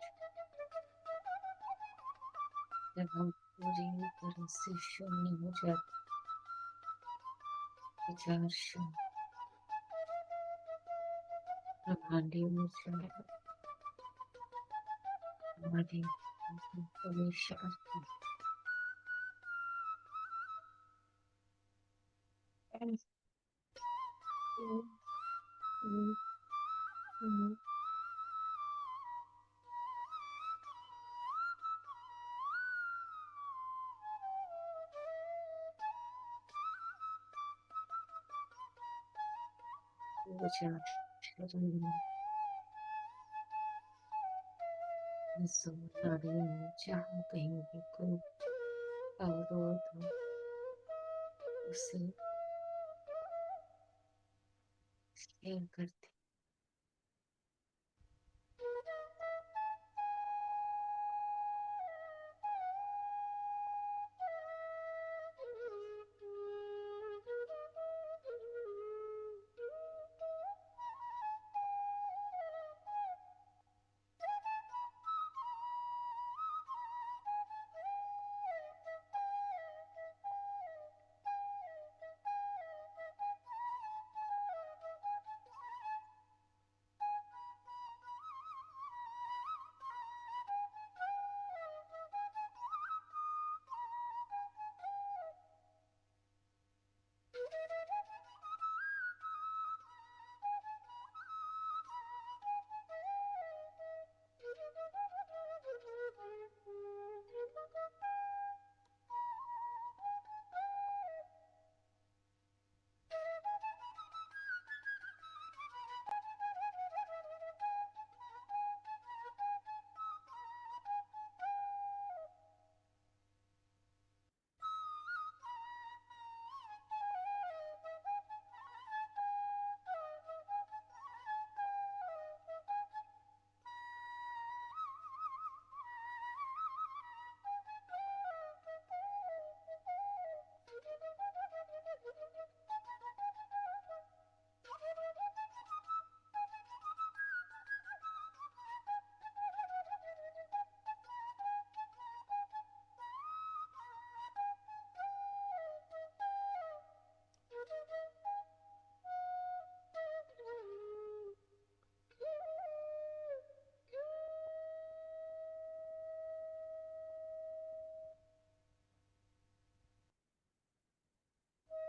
जब हम पूरी तरह से शून्य हो जाते, विचार शून्य, ब्रह्मांडीय ऊर्जा हमारी में प्रवेश करती है। विचार शरीर में नाड़ियों में जहाँ कहीं भी कोई अवरोध हो, उसे क्लियर करती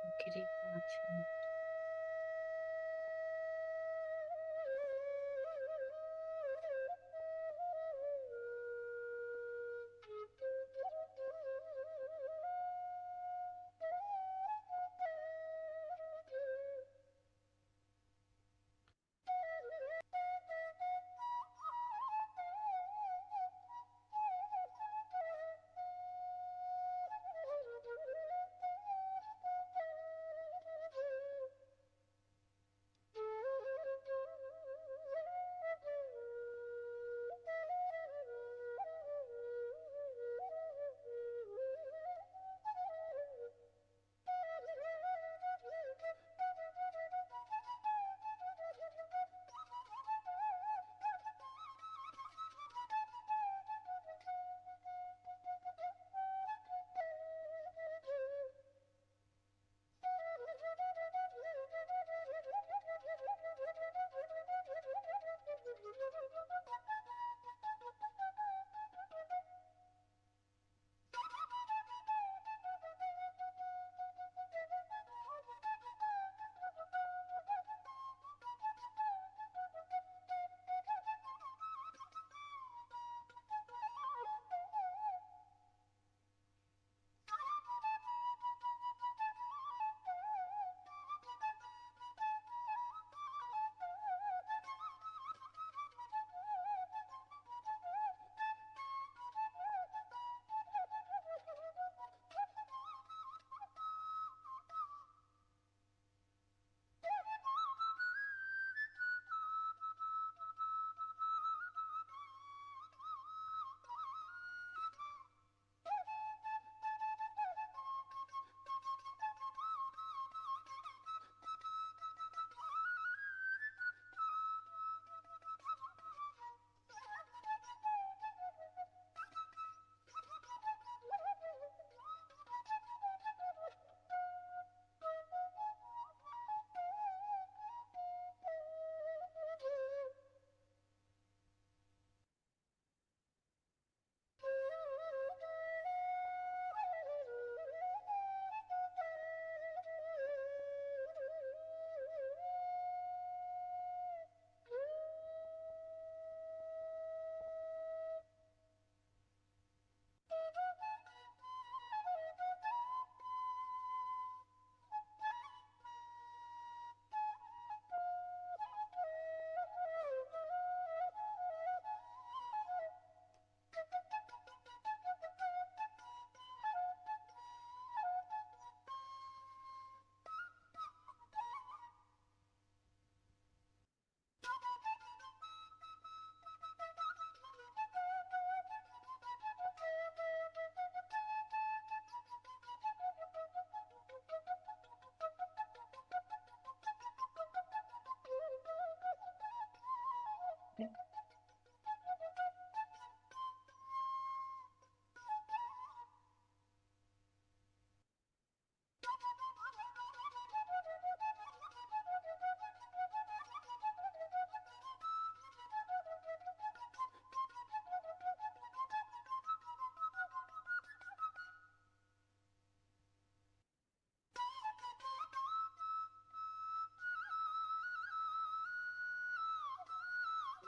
आखिरी 5 मिनट।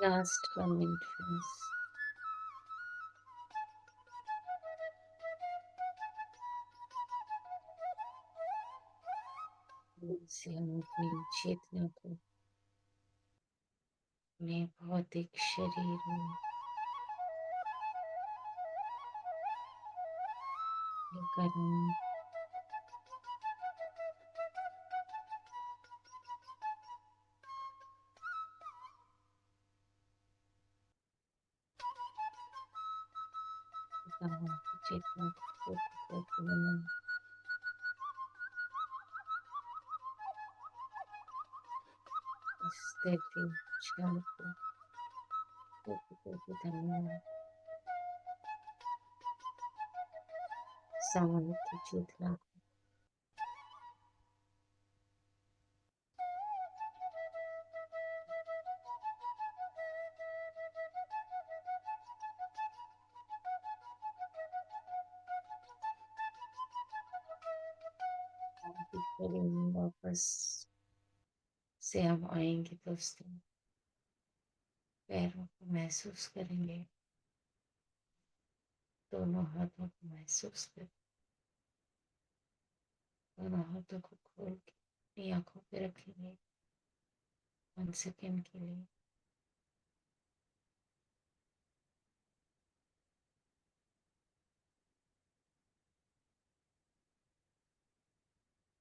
Last 1 minute, friends. से हम अपनी चेतना को अपने भौतिक शरीर में लेकर हम पितामह की चेतना को नमन स्थिति क्षण को धन्यवाद सामूहिक की चेतना वापस से हम आएंगे दोस्तों, पैरों को महसूस करेंगे, दोनों हाथों को महसूस करें, दोनों हाथों को खोल के अपनी आंखों पे रखेंगे 1 सेकेंड के लिए।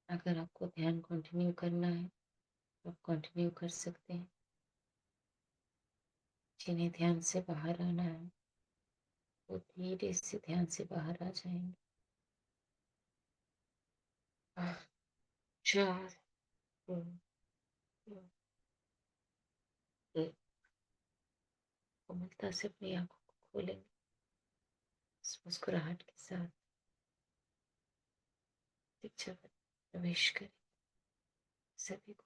अगर आपको ध्यान कंटिन्यू करना है तो आप कंटिन्यू कर सकते हैं। जिन्हें ध्यान से बाहर आना है वो धीरे से ध्यान से बाहर आ जाएंगे। 4 2 1 कोमलता से अपनी आंखों को खोलेंगे, मुस्कुराहट के साथ शिक्षा में प्रवेश करें। सभी को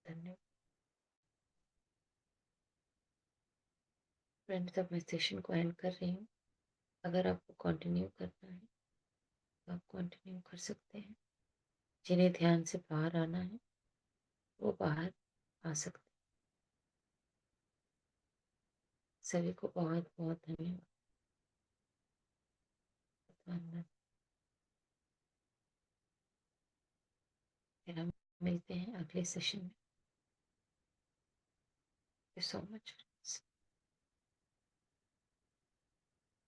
धन्यवाद। फ्रेंड्स, अब मैं सेशन को एंड कर रही हूँ। अगर आपको कंटिन्यू करना है तो आप कंटिन्यू कर सकते हैं। जिन्हें ध्यान से बाहर आना है वो बाहर आ सकते हैं। सभी को बहुत बहुत धन्यवाद। फिर हम मिलते हैं अगले सेशन में। Thank you so much.